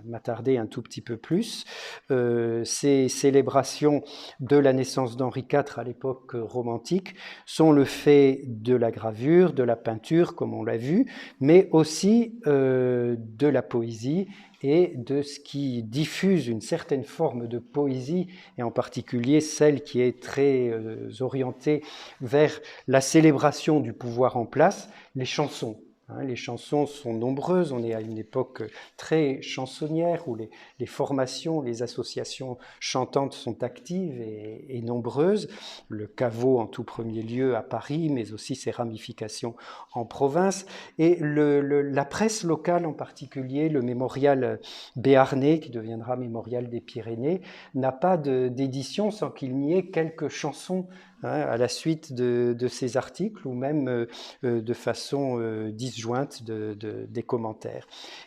A: m'attarder un tout petit peu plus, ces célébrations de la naissance d'Henri IV à l'époque romantique sont le fait de la gravure, de la peinture, comme on l'a vu, mais aussi de la poésie et de ce qui diffuse une certaine forme de poésie, et en particulier celle qui est très orientée vers la célébration du pouvoir en place, les chansons. Les chansons sont nombreuses, on est à une époque très chansonnière où les formations, les associations chantantes sont actives et nombreuses. Le caveau en tout premier lieu à Paris, mais aussi ses ramifications en province. Et la presse locale en particulier, le mémorial béarnais, qui deviendra mémorial des Pyrénées, n'a pas d'édition sans qu'il n'y ait quelques chansons à la suite de ces articles ou même de façon disjointe des commentaires.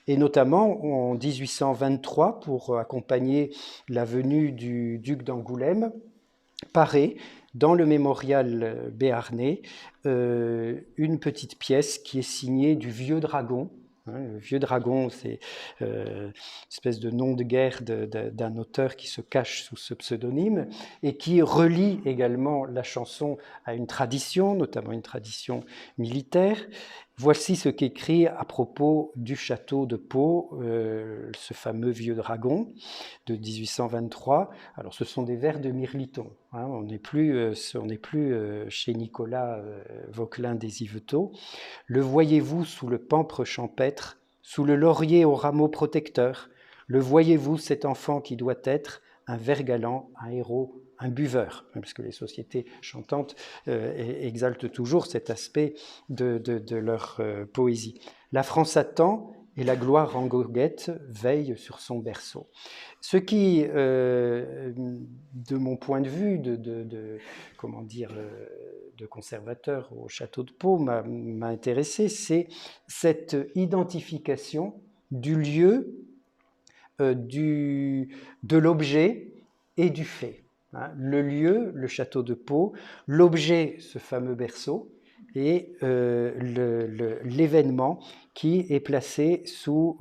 A: Et notamment en 1823, pour accompagner la venue du duc d'Angoulême, paraît dans le mémorial béarnais une petite pièce qui est signée du Vieux Dragon. Le Vieux Dragon, c'est une espèce de nom de guerre d'un auteur qui se cache sous ce pseudonyme et qui relie également la chanson à une tradition, notamment une tradition militaire. Voici ce qu'écrit à propos du château de Pau, ce fameux Vieux Dragon de 1823. Alors ce sont des vers de Mirliton. On n'est plus chez Nicolas Vauquelin des Yvetot. Le voyez-vous sous le pampre champêtre, sous le laurier au rameau protecteur? Le voyez-vous cet enfant qui doit être un ver galant, un héros, un buveur, parce que les sociétés chantantes exaltent toujours cet aspect de leur poésie. La France attend et la gloire en goguette veille sur son berceau. Ce qui, de mon point de vue de conservateur au château de Pau m'a intéressé, c'est cette identification du lieu, de l'objet et du fait. Le lieu, le château de Pau, l'objet, ce fameux berceau, et l'événement qui est placé sous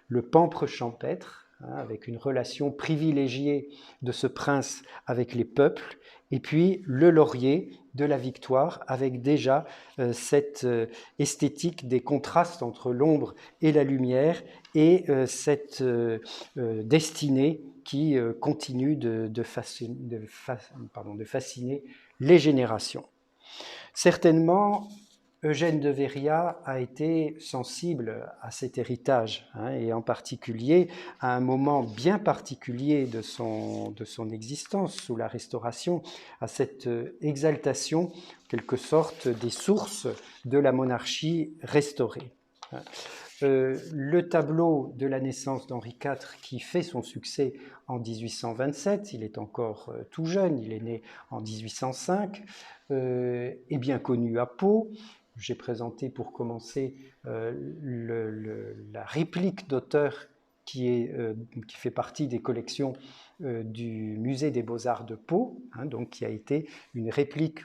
A: le pampre champêtre, avec une relation privilégiée de ce prince avec les peuples, et puis le laurier de la victoire, avec déjà cette esthétique des contrastes entre l'ombre et la lumière, et cette destinée qui continue de fasciner les générations. Certainement, Eugène de Véria a été sensible à cet héritage, et en particulier à un moment bien particulier de son existence sous la Restauration, à cette exaltation, en quelque sorte, des sources de la monarchie restaurée. Le tableau de la naissance d'Henri IV, qui fait son succès en 1827, il est encore tout jeune, il est né en 1805, est bien connu à Pau. J'ai présenté pour commencer la réplique d'auteur qui fait partie des collections du Musée des Beaux-Arts de Pau, donc qui a été une réplique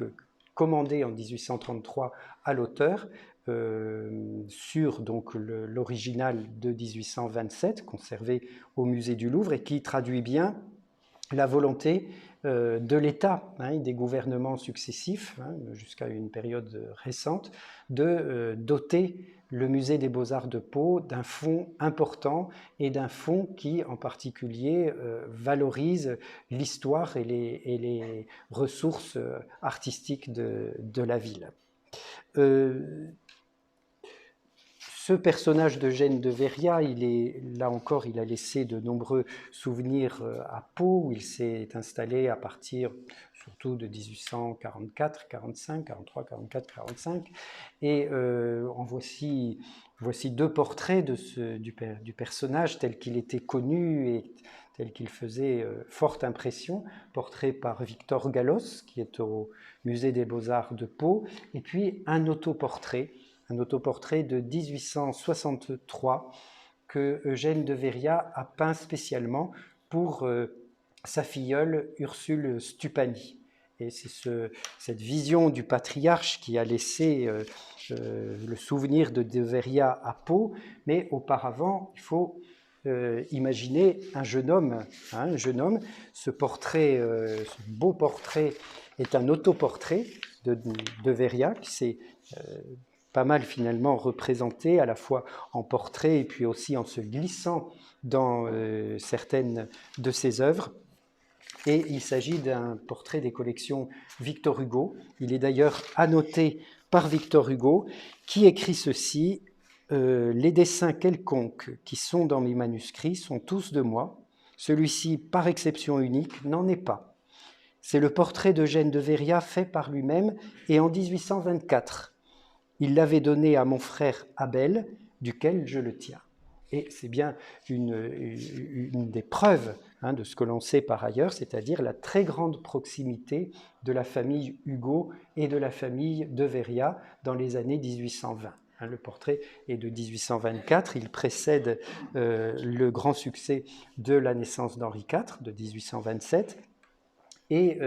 A: commandée en 1833 à l'auteur, sur donc l'original de 1827, conservé au musée du Louvre, et qui traduit bien la volonté de l'État et des gouvernements successifs, jusqu'à une période récente, de doter le musée des Beaux-Arts de Pau d'un fonds important et d'un fonds qui, en particulier, valorise l'histoire et les ressources artistiques de la ville. Ce personnage d'Eugène de Véria, là encore, il a laissé de nombreux souvenirs à Pau, où il s'est installé à partir surtout de 1844, 45, 43, 44, 45. Et voici deux portraits du personnage tel qu'il était connu et tel qu'il faisait forte impression. Portrait par Victor Gallos, qui est au Musée des Beaux-Arts de Pau, et puis un autoportrait de 1863 que Eugène de Véria a peint spécialement pour sa filleule Ursule Stupani. Et c'est cette vision du patriarche qui a laissé le souvenir de Véria à Pau, mais auparavant, il faut imaginer un jeune homme. Ce portrait, ce beau portrait est un autoportrait de Véria qui s'est pas mal finalement représenté, à la fois en portrait et puis aussi en se glissant dans certaines de ses œuvres. Et il s'agit d'un portrait des collections Victor Hugo. Il est d'ailleurs annoté par Victor Hugo, qui écrit ceci: les dessins quelconques qui sont dans mes manuscrits sont tous de moi. Celui-ci, par exception unique, n'en est pas. C'est le portrait d'Eugène de Véria fait par lui-même et en 1824. Il l'avait donné à mon frère Abel, duquel je le tiens. Et c'est bien une des preuves de ce que l'on sait par ailleurs, c'est-à-dire la très grande proximité de la famille Hugo et de la famille de Véria dans les années 1820. Le portrait est de 1824, il précède le grand succès de la naissance d'Henri IV de 1827. Et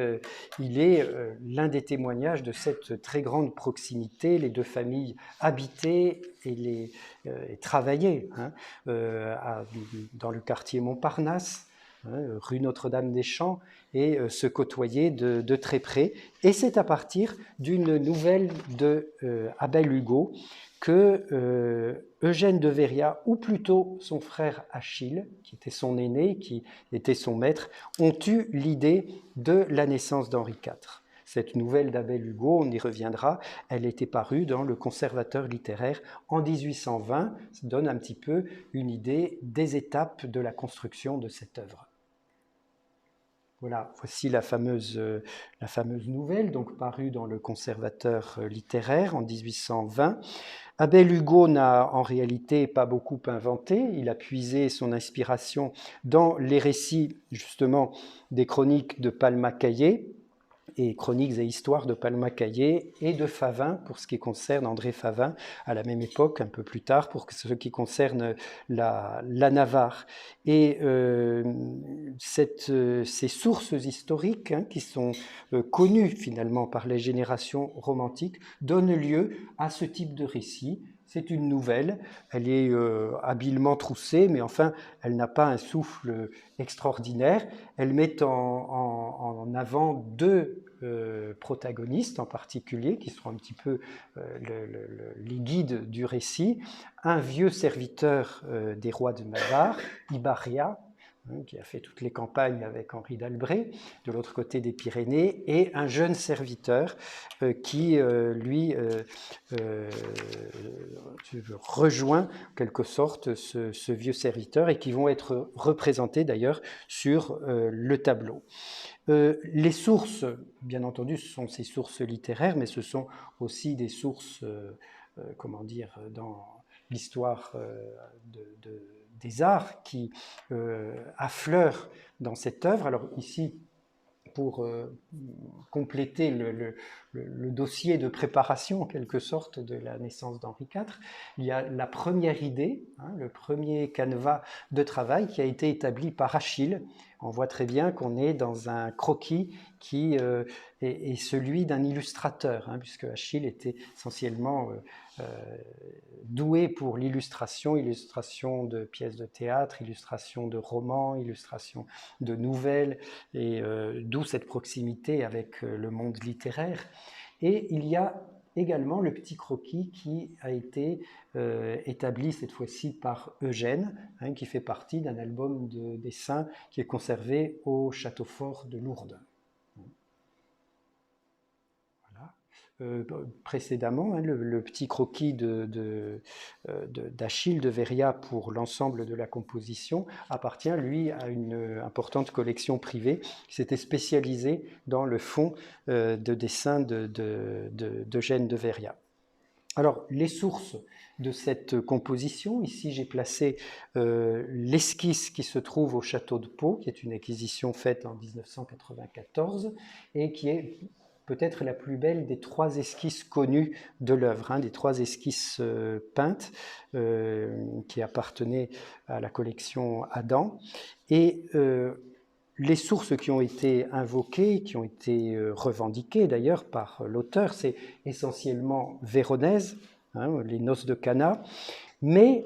A: il est l'un des témoignages de cette très grande proximité, les deux familles habitaient et travaillaient dans le quartier Montparnasse, rue Notre-Dame-des-Champs, et se côtoyaient de très près. Et c'est à partir d'une nouvelle de Abel Hugo que Eugène de Véria, ou plutôt son frère Achille, qui était son aîné, qui était son maître, ont eu l'idée de la naissance d'Henri IV. Cette nouvelle d'Abel Hugo, on y reviendra, elle était parue dans le Conservateur littéraire en 1820. Ça donne un petit peu une idée des étapes de la construction de cette œuvre. Voilà, voici la fameuse nouvelle, donc parue dans le Conservateur littéraire en 1820. Abel Hugo n'a en réalité pas beaucoup inventé, il a puisé son inspiration dans les récits justement des chroniques de Palma-Caillé, et chroniques et histoires de Palma-Caillé et de Favin pour ce qui concerne André Favin à la même époque, un peu plus tard, pour ce qui concerne la Navarre. Et ces sources historiques qui sont connues finalement par les générations romantiques donnent lieu à ce type de récit. C'est une nouvelle, elle est habilement troussée, mais enfin, elle n'a pas un souffle extraordinaire. Elle met en avant deux protagonistes en particulier, qui seront un petit peu les guides du récit. Un vieux serviteur des rois de Navarre, Ibarria, qui a fait toutes les campagnes avec Henri d'Albret, de l'autre côté des Pyrénées, et un jeune serviteur qui, lui, rejoint en quelque sorte ce vieux serviteur et qui vont être représentés d'ailleurs sur le tableau. Les sources, bien entendu, ce sont ces sources littéraires, mais ce sont aussi des sources, comment dire, dans l'histoire des arts qui affleurent dans cette œuvre. Alors ici, pour compléter le dossier de préparation, en quelque sorte, de la naissance d'Henri IV, il y a la première idée, le premier canevas de travail qui a été établi par Achille. On voit très bien qu'on est dans un croquis qui est celui d'un illustrateur, puisque Achille était essentiellement doué pour l'illustration, illustration de pièces de théâtre, illustration de romans, illustration de nouvelles, et d'où cette proximité avec le monde littéraire. Et il y a également le petit croquis qui a été établi cette fois-ci par Eugène, qui fait partie d'un album de dessins qui est conservé au château fort de Lourdes. Précédemment, le petit croquis d'Achille de Veria pour l'ensemble de la composition appartient, lui, à une importante collection privée qui s'était spécialisée dans le fond de dessins d'Eugène de Veria. Alors, les sources de cette composition, ici j'ai placé l'esquisse qui se trouve au château de Pau, qui est une acquisition faite en 1994 et qui est peut-être la plus belle des 3 esquisses connues de l'œuvre, des 3 esquisses peintes qui appartenaient à la collection Adam. Et les sources qui ont été invoquées, qui ont été revendiquées d'ailleurs par l'auteur, c'est essentiellement véronèse, les noces de Cana, mais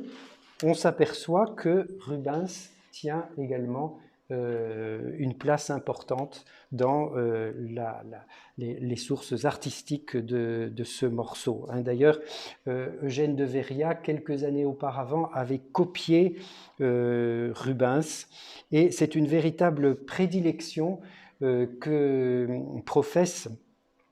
A: on s'aperçoit que Rubens tient également une place importante dans les sources artistiques de ce morceau. D'ailleurs, Eugène de Veria, quelques années auparavant, avait copié Rubens, et c'est une véritable prédilection que professent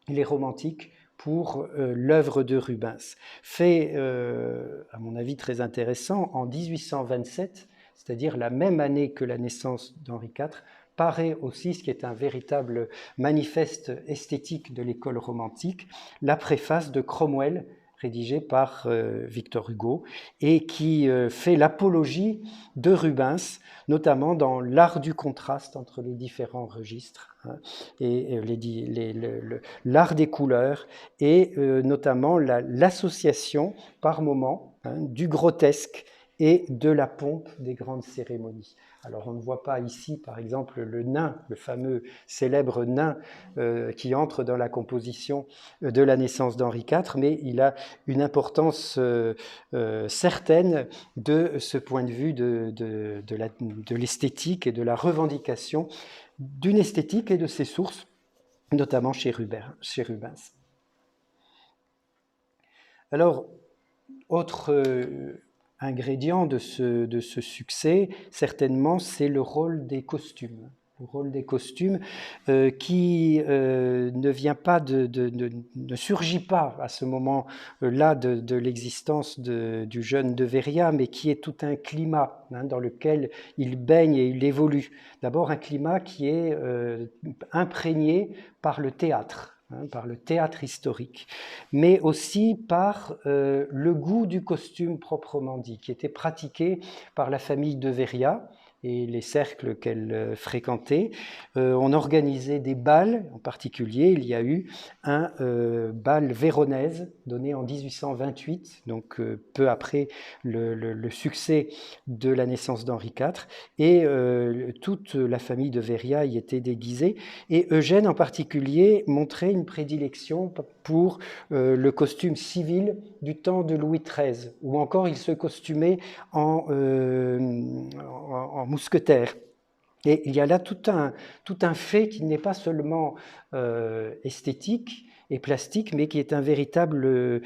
A: les romantiques pour l'œuvre de Rubens. Fait, à mon avis, très intéressant, en 1827, c'est-à-dire la même année que la naissance d'Henri IV, paraît aussi, ce qui est un véritable manifeste esthétique de l'école romantique, la préface de Cromwell, rédigée par Victor Hugo, et qui fait l'apologie de Rubens, notamment dans l'art du contraste entre les différents registres, et l'art des couleurs, et notamment l'association par moments du grotesque et de la pompe des grandes cérémonies. Alors on ne voit pas ici, par exemple, le nain, le fameux célèbre nain qui entre dans la composition de la naissance d'Henri IV, mais il a une importance certaine de ce point de vue de l'esthétique et de la revendication d'une esthétique et de ses sources, notamment chez Rubens. Alors, autre ingrédient de ce succès, certainement, c'est le rôle des costumes. Le rôle des costumes qui ne vient pas ne surgit pas à ce moment-là de l'existence du jeune de Veria, mais qui est tout un climat dans lequel il baigne et il évolue. D'abord un climat qui est imprégné par le théâtre. Par le théâtre historique, mais aussi par le goût du costume proprement dit, qui était pratiqué par la famille de Veria et les cercles qu'elle fréquentait. On organisait des bals, en particulier, il y a eu un bal véronèse donné en 1828, donc peu après le succès de la naissance d'Henri IV, et toute la famille de Veria y était déguisée, et Eugène en particulier montrait une prédilection pour le costume civil du temps de Louis XIII, ou encore il se costumait en mousquetaire. Et il y a là tout un fait qui n'est pas seulement esthétique, et plastique, mais qui est un véritable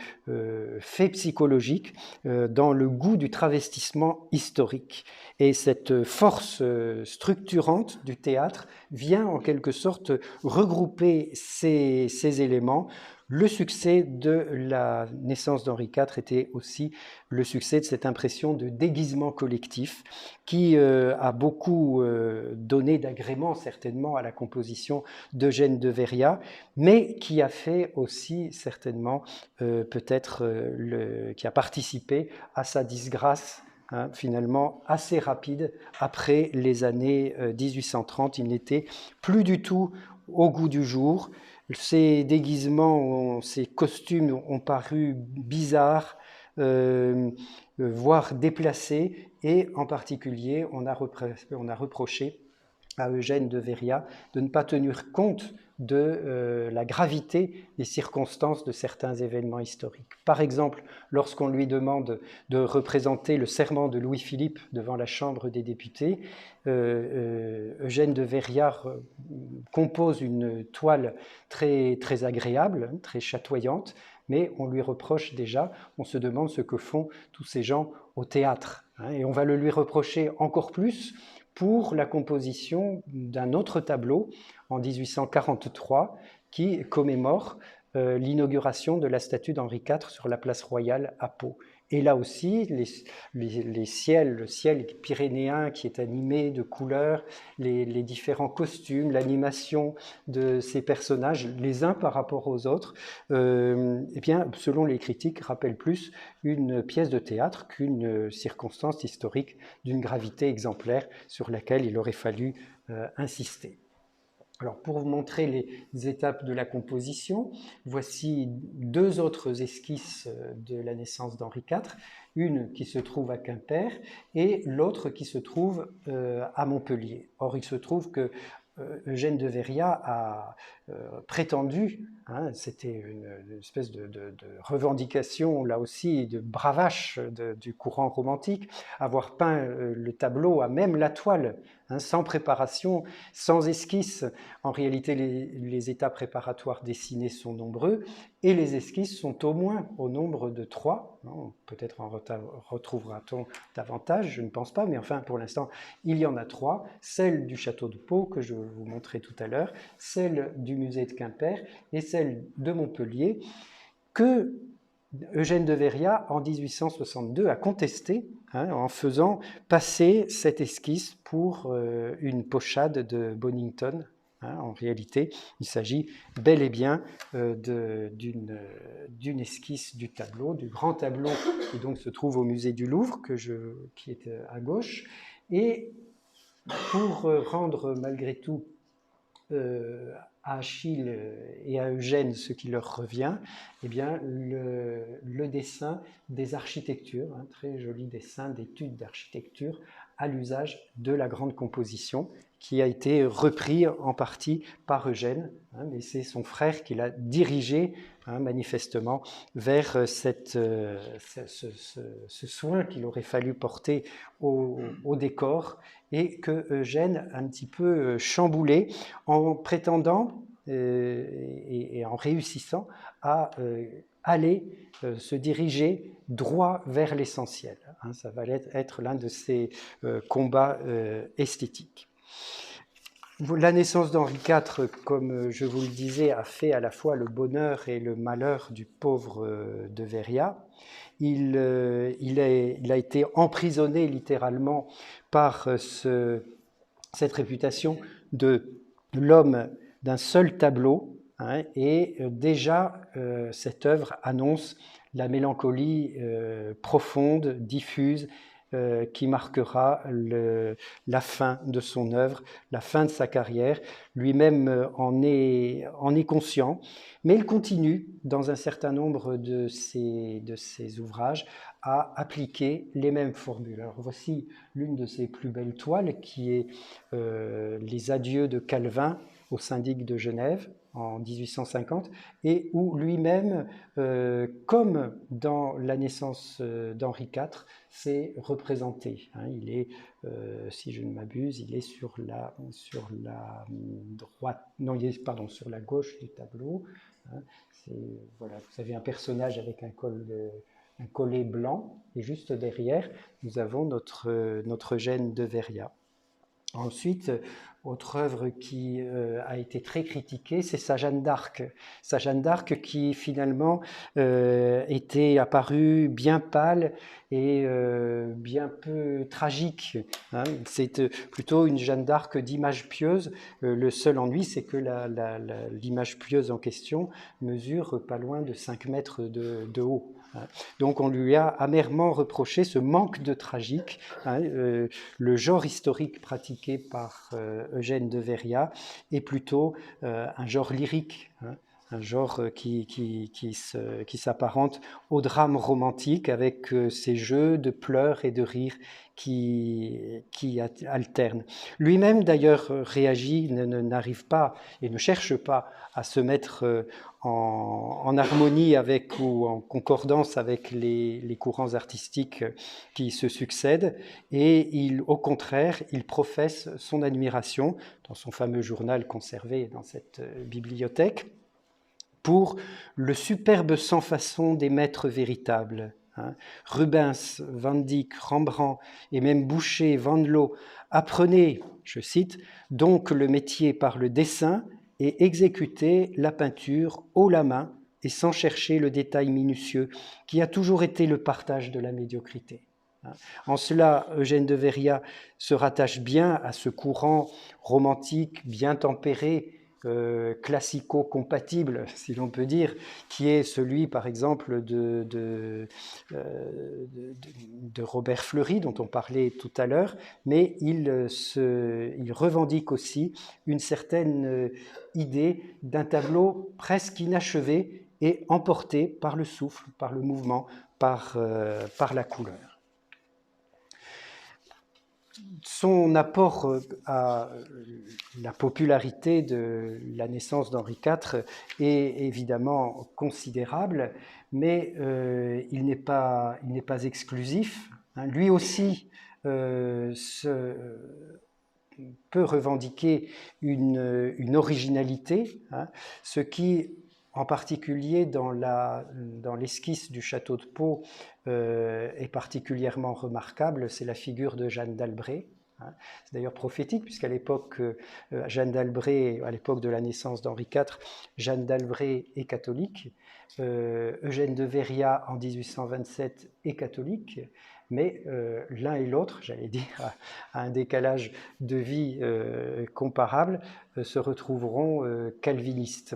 A: fait psychologique dans le goût du travestissement historique. Et cette force structurante du théâtre vient en quelque sorte regrouper ces éléments. Le succès de la naissance d'Henri IV était aussi le succès de cette impression de déguisement collectif qui a beaucoup donné d'agrément certainement à la composition d'Eugène de Veria, mais qui a fait aussi certainement peut-être qui a participé à sa disgrâce. Finalement assez rapide après les années 1830, il n'était plus du tout au goût du jour. Ces déguisements, ces costumes ont paru bizarres, voire déplacés, et en particulier, on a reproché à Eugène de Veria de ne pas tenir compte de la gravité des circonstances de certains événements historiques. Par exemple, lorsqu'on lui demande de représenter le serment de Louis-Philippe devant la Chambre des députés, Eugène de Veria compose une toile très, très agréable, très chatoyante, mais on lui reproche déjà, on se demande ce que font tous ces gens au théâtre. Et on va le lui reprocher encore plus pour la composition d'un autre tableau en 1843 qui commémore l'inauguration de la statue d'Henri IV sur la place royale à Pau. Et là aussi, le ciel pyrénéen qui est animé de couleurs, les différents costumes, l'animation de ces personnages, les uns par rapport aux autres, eh bien, selon les critiques, rappellent plus une pièce de théâtre qu'une circonstance historique d'une gravité exemplaire sur laquelle il aurait fallu insister. Alors, pour vous montrer les étapes de la composition, voici deux autres esquisses de la naissance d'Henri IV, une qui se trouve à Quimper et l'autre qui se trouve à Montpellier. Or, il se trouve que Eugène de Veria a prétendu, c'était une espèce de revendication là aussi, de bravache du courant romantique, avoir peint le tableau à même la toile, sans préparation, sans esquisse. En réalité, les états préparatoires dessinés sont nombreux et les esquisses sont au moins au nombre de 3. Peut-être en retrouvera-t-on davantage, je ne pense pas, mais enfin pour l'instant il y en a 3. Celle du château de Pau que je vous montrais tout à l'heure, celle du musée de Quimper et celle de Montpellier que Eugène de Veria, en 1862, a contesté en faisant passer cette esquisse pour une pochade de Bonington. En réalité, il s'agit bel et bien d'une esquisse du tableau, du grand tableau qui donc se trouve au musée du Louvre, qui est à gauche. Et pour rendre malgré tout à Achille et à Eugène ce qui leur revient, eh bien, le dessin des architectures, un très joli dessin d'études d'architecture à l'usage de la grande composition, qui a été repris en partie par Eugène, mais c'est son frère qui l'a dirigé manifestement vers ce soin qu'il aurait fallu porter au décor et que Eugène a un petit peu chamboulé en prétendant et en réussissant à aller se diriger droit vers l'essentiel. Ça va être l'un de ses combats esthétiques. La naissance d'Henri IV, comme je vous le disais, a fait à la fois le bonheur et le malheur du pauvre de Veria. Il a été emprisonné littéralement par cette réputation de l'homme d'un seul tableau, et déjà cette œuvre annonce la mélancolie profonde, diffuse, qui marquera la fin de son œuvre, la fin de sa carrière. Lui-même en est conscient, mais il continue, dans un certain nombre de ses ouvrages, à appliquer les mêmes formules. Alors voici l'une de ses plus belles toiles, qui est Les adieux de Calvin au syndic de Genève en 1850, et où lui-même, comme dans la naissance d'Henri IV, s'est représenté. Il est, si je ne m'abuse, il est sur la droite, non, il est, pardon, sur la gauche du tableau. hein. Voilà, vous avez un personnage avec un collet blanc, et juste derrière, nous avons notre Eugène de Veria. Ensuite, autre œuvre qui a été très critiquée, c'est sa Jeanne d'Arc. Sa Jeanne d'Arc qui finalement était apparue bien pâle et bien peu tragique, hein. C'est plutôt une Jeanne d'Arc d'image pieuse. Le seul ennui, c'est que l'image pieuse en question mesure pas loin de 5 mètres de haut, hein. Donc on lui a amèrement reproché ce manque de tragique, hein. Le genre historique pratiqué par Eugène de Veria est plutôt un genre lyrique, hein, un genre qui s'apparente au drame romantique avec ces jeux de pleurs et de rires qui alternent. Lui-même d'ailleurs réagit, n'arrive pas et ne cherche pas à se mettre en harmonie avec ou en concordance avec les courants artistiques qui se succèdent, et au contraire, il professe son admiration dans son fameux journal conservé dans cette bibliothèque pour le superbe sans-façon des maîtres véritables. Rubens, Van Dyck, Rembrandt et même Boucher, Vanloo apprenaient, je cite, donc le métier par le dessin et exécutaient la peinture haut la main et sans chercher le détail minutieux qui a toujours été le partage de la médiocrité. En cela, Eugène de Veria se rattache bien à ce courant romantique, bien tempéré, classico-compatible, si l'on peut dire, qui est celui, par exemple, de Robert Fleury, dont on parlait tout à l'heure, mais il revendique aussi une certaine idée d'un tableau presque inachevé et emporté par le souffle, par le mouvement, par la couleur. Son apport à la popularité de la naissance d'Henri IV est évidemment considérable, mais il n'est pas exclusif. Lui aussi peut revendiquer une originalité, ce qui, en particulier dans l'esquisse du château de Pau, est particulièrement remarquable, c'est la figure de Jeanne d'Albret. C'est d'ailleurs prophétique, puisqu'à l'époque, Jeanne d'Albret, à l'époque de la naissance d'Henri IV, Jeanne d'Albret est catholique, Eugène de Veria en 1827 est catholique, mais l'un et l'autre, j'allais dire, à un décalage de vie comparable, se retrouveront calvinistes.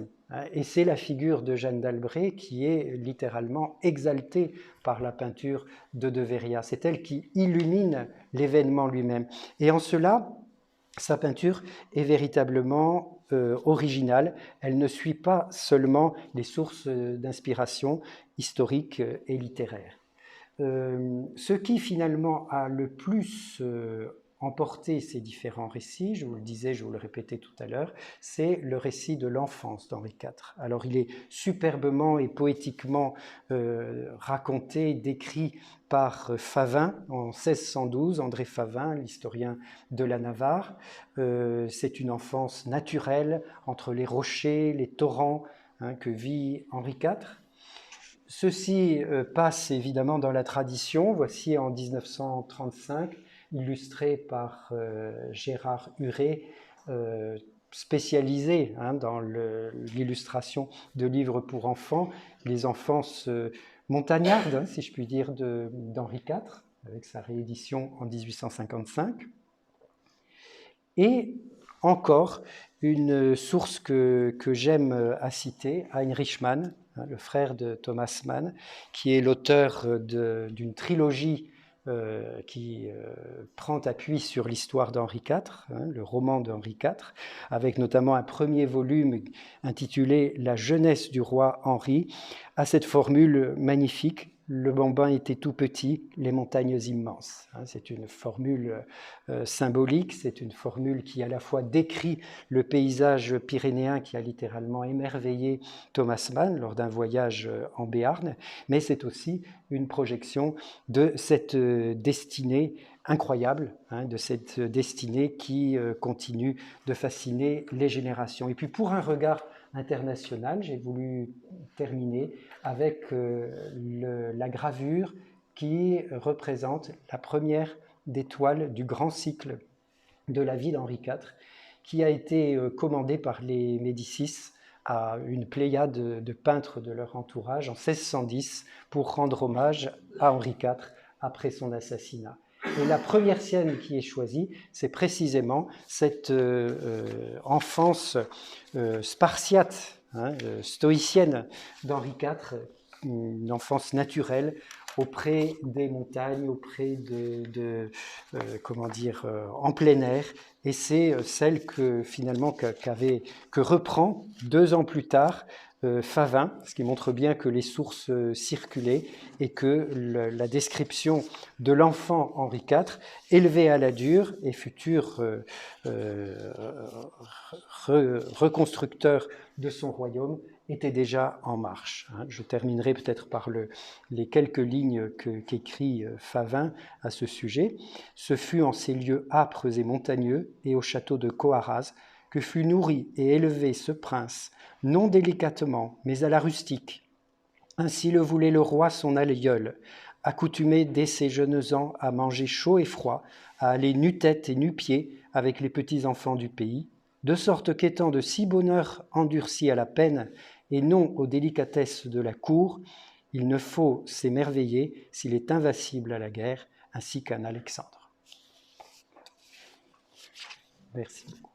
A: Et c'est la figure de Jeanne d'Albret qui est littéralement exaltée par la peinture de Veria. C'est elle qui illumine l'événement lui-même. Et en cela, sa peinture est véritablement originale. Elle ne suit pas seulement les sources d'inspiration historiques et littéraires. Ce qui finalement a le plus emporté ces différents récits, je vous le disais, je vous le répétais tout à l'heure, c'est le récit de l'enfance d'Henri IV. Alors il est superbement et poétiquement raconté, décrit par Favin en 1612, André Favin, l'historien de la Navarre. C'est une enfance naturelle entre les rochers, les torrents que vit Henri IV. Ceci passe évidemment dans la tradition. Voici en 1935, illustré par Gérard Huret, spécialisé dans l'illustration de livres pour enfants, les enfances montagnardes, si je puis dire, d'Henri IV, avec sa réédition en 1855. Et encore une source que j'aime à citer, Heinrich Mann, le frère de Thomas Mann, qui est l'auteur d'une trilogie qui prend appui sur l'histoire d'Henri IV, le roman d'Henri IV, avec notamment un premier volume intitulé « La jeunesse du roi Henri », à cette formule magnifique: le bambin était tout petit, les montagnes immenses. C'est une formule symbolique, c'est une formule qui à la fois décrit le paysage pyrénéen qui a littéralement émerveillé Thomas Mann lors d'un voyage en Béarn, mais c'est aussi une projection de cette destinée incroyable, de cette destinée qui continue de fasciner les générations. Et puis pour un regard international, j'ai voulu terminer avec la gravure qui représente la première des toiles du grand cycle de la vie d'Henri IV, qui a été commandée par les Médicis à une pléiade de peintres de leur entourage en 1610 pour rendre hommage à Henri IV après son assassinat. Et la première scène qui est choisie, c'est précisément cette enfance spartiate, stoïcienne d'Henri IV, une enfance naturelle auprès des montagnes, auprès en plein air. Et c'est celle que finalement que reprend 2 ans plus tard Favin, ce qui montre bien que les sources circulaient et que la description de l'enfant Henri IV, élevé à la dure et futur reconstructeur de son royaume, était déjà en marche. Je terminerai peut-être par les quelques lignes qu'écrit Favin à ce sujet. Ce fut en ces lieux âpres et montagneux et au château de Coarraze que fut nourri et élevé ce prince, non délicatement, mais à la rustique. Ainsi le voulait le roi son aïeul, accoutumé dès ses jeunes ans à manger chaud et froid, à aller nu-tête et nu-pied avec les petits enfants du pays, de sorte qu'étant de si bonne heure endurci à la peine et non aux délicatesses de la cour, il ne faut s'émerveiller s'il est invincible à la guerre, ainsi qu'un Alexandre. Merci beaucoup.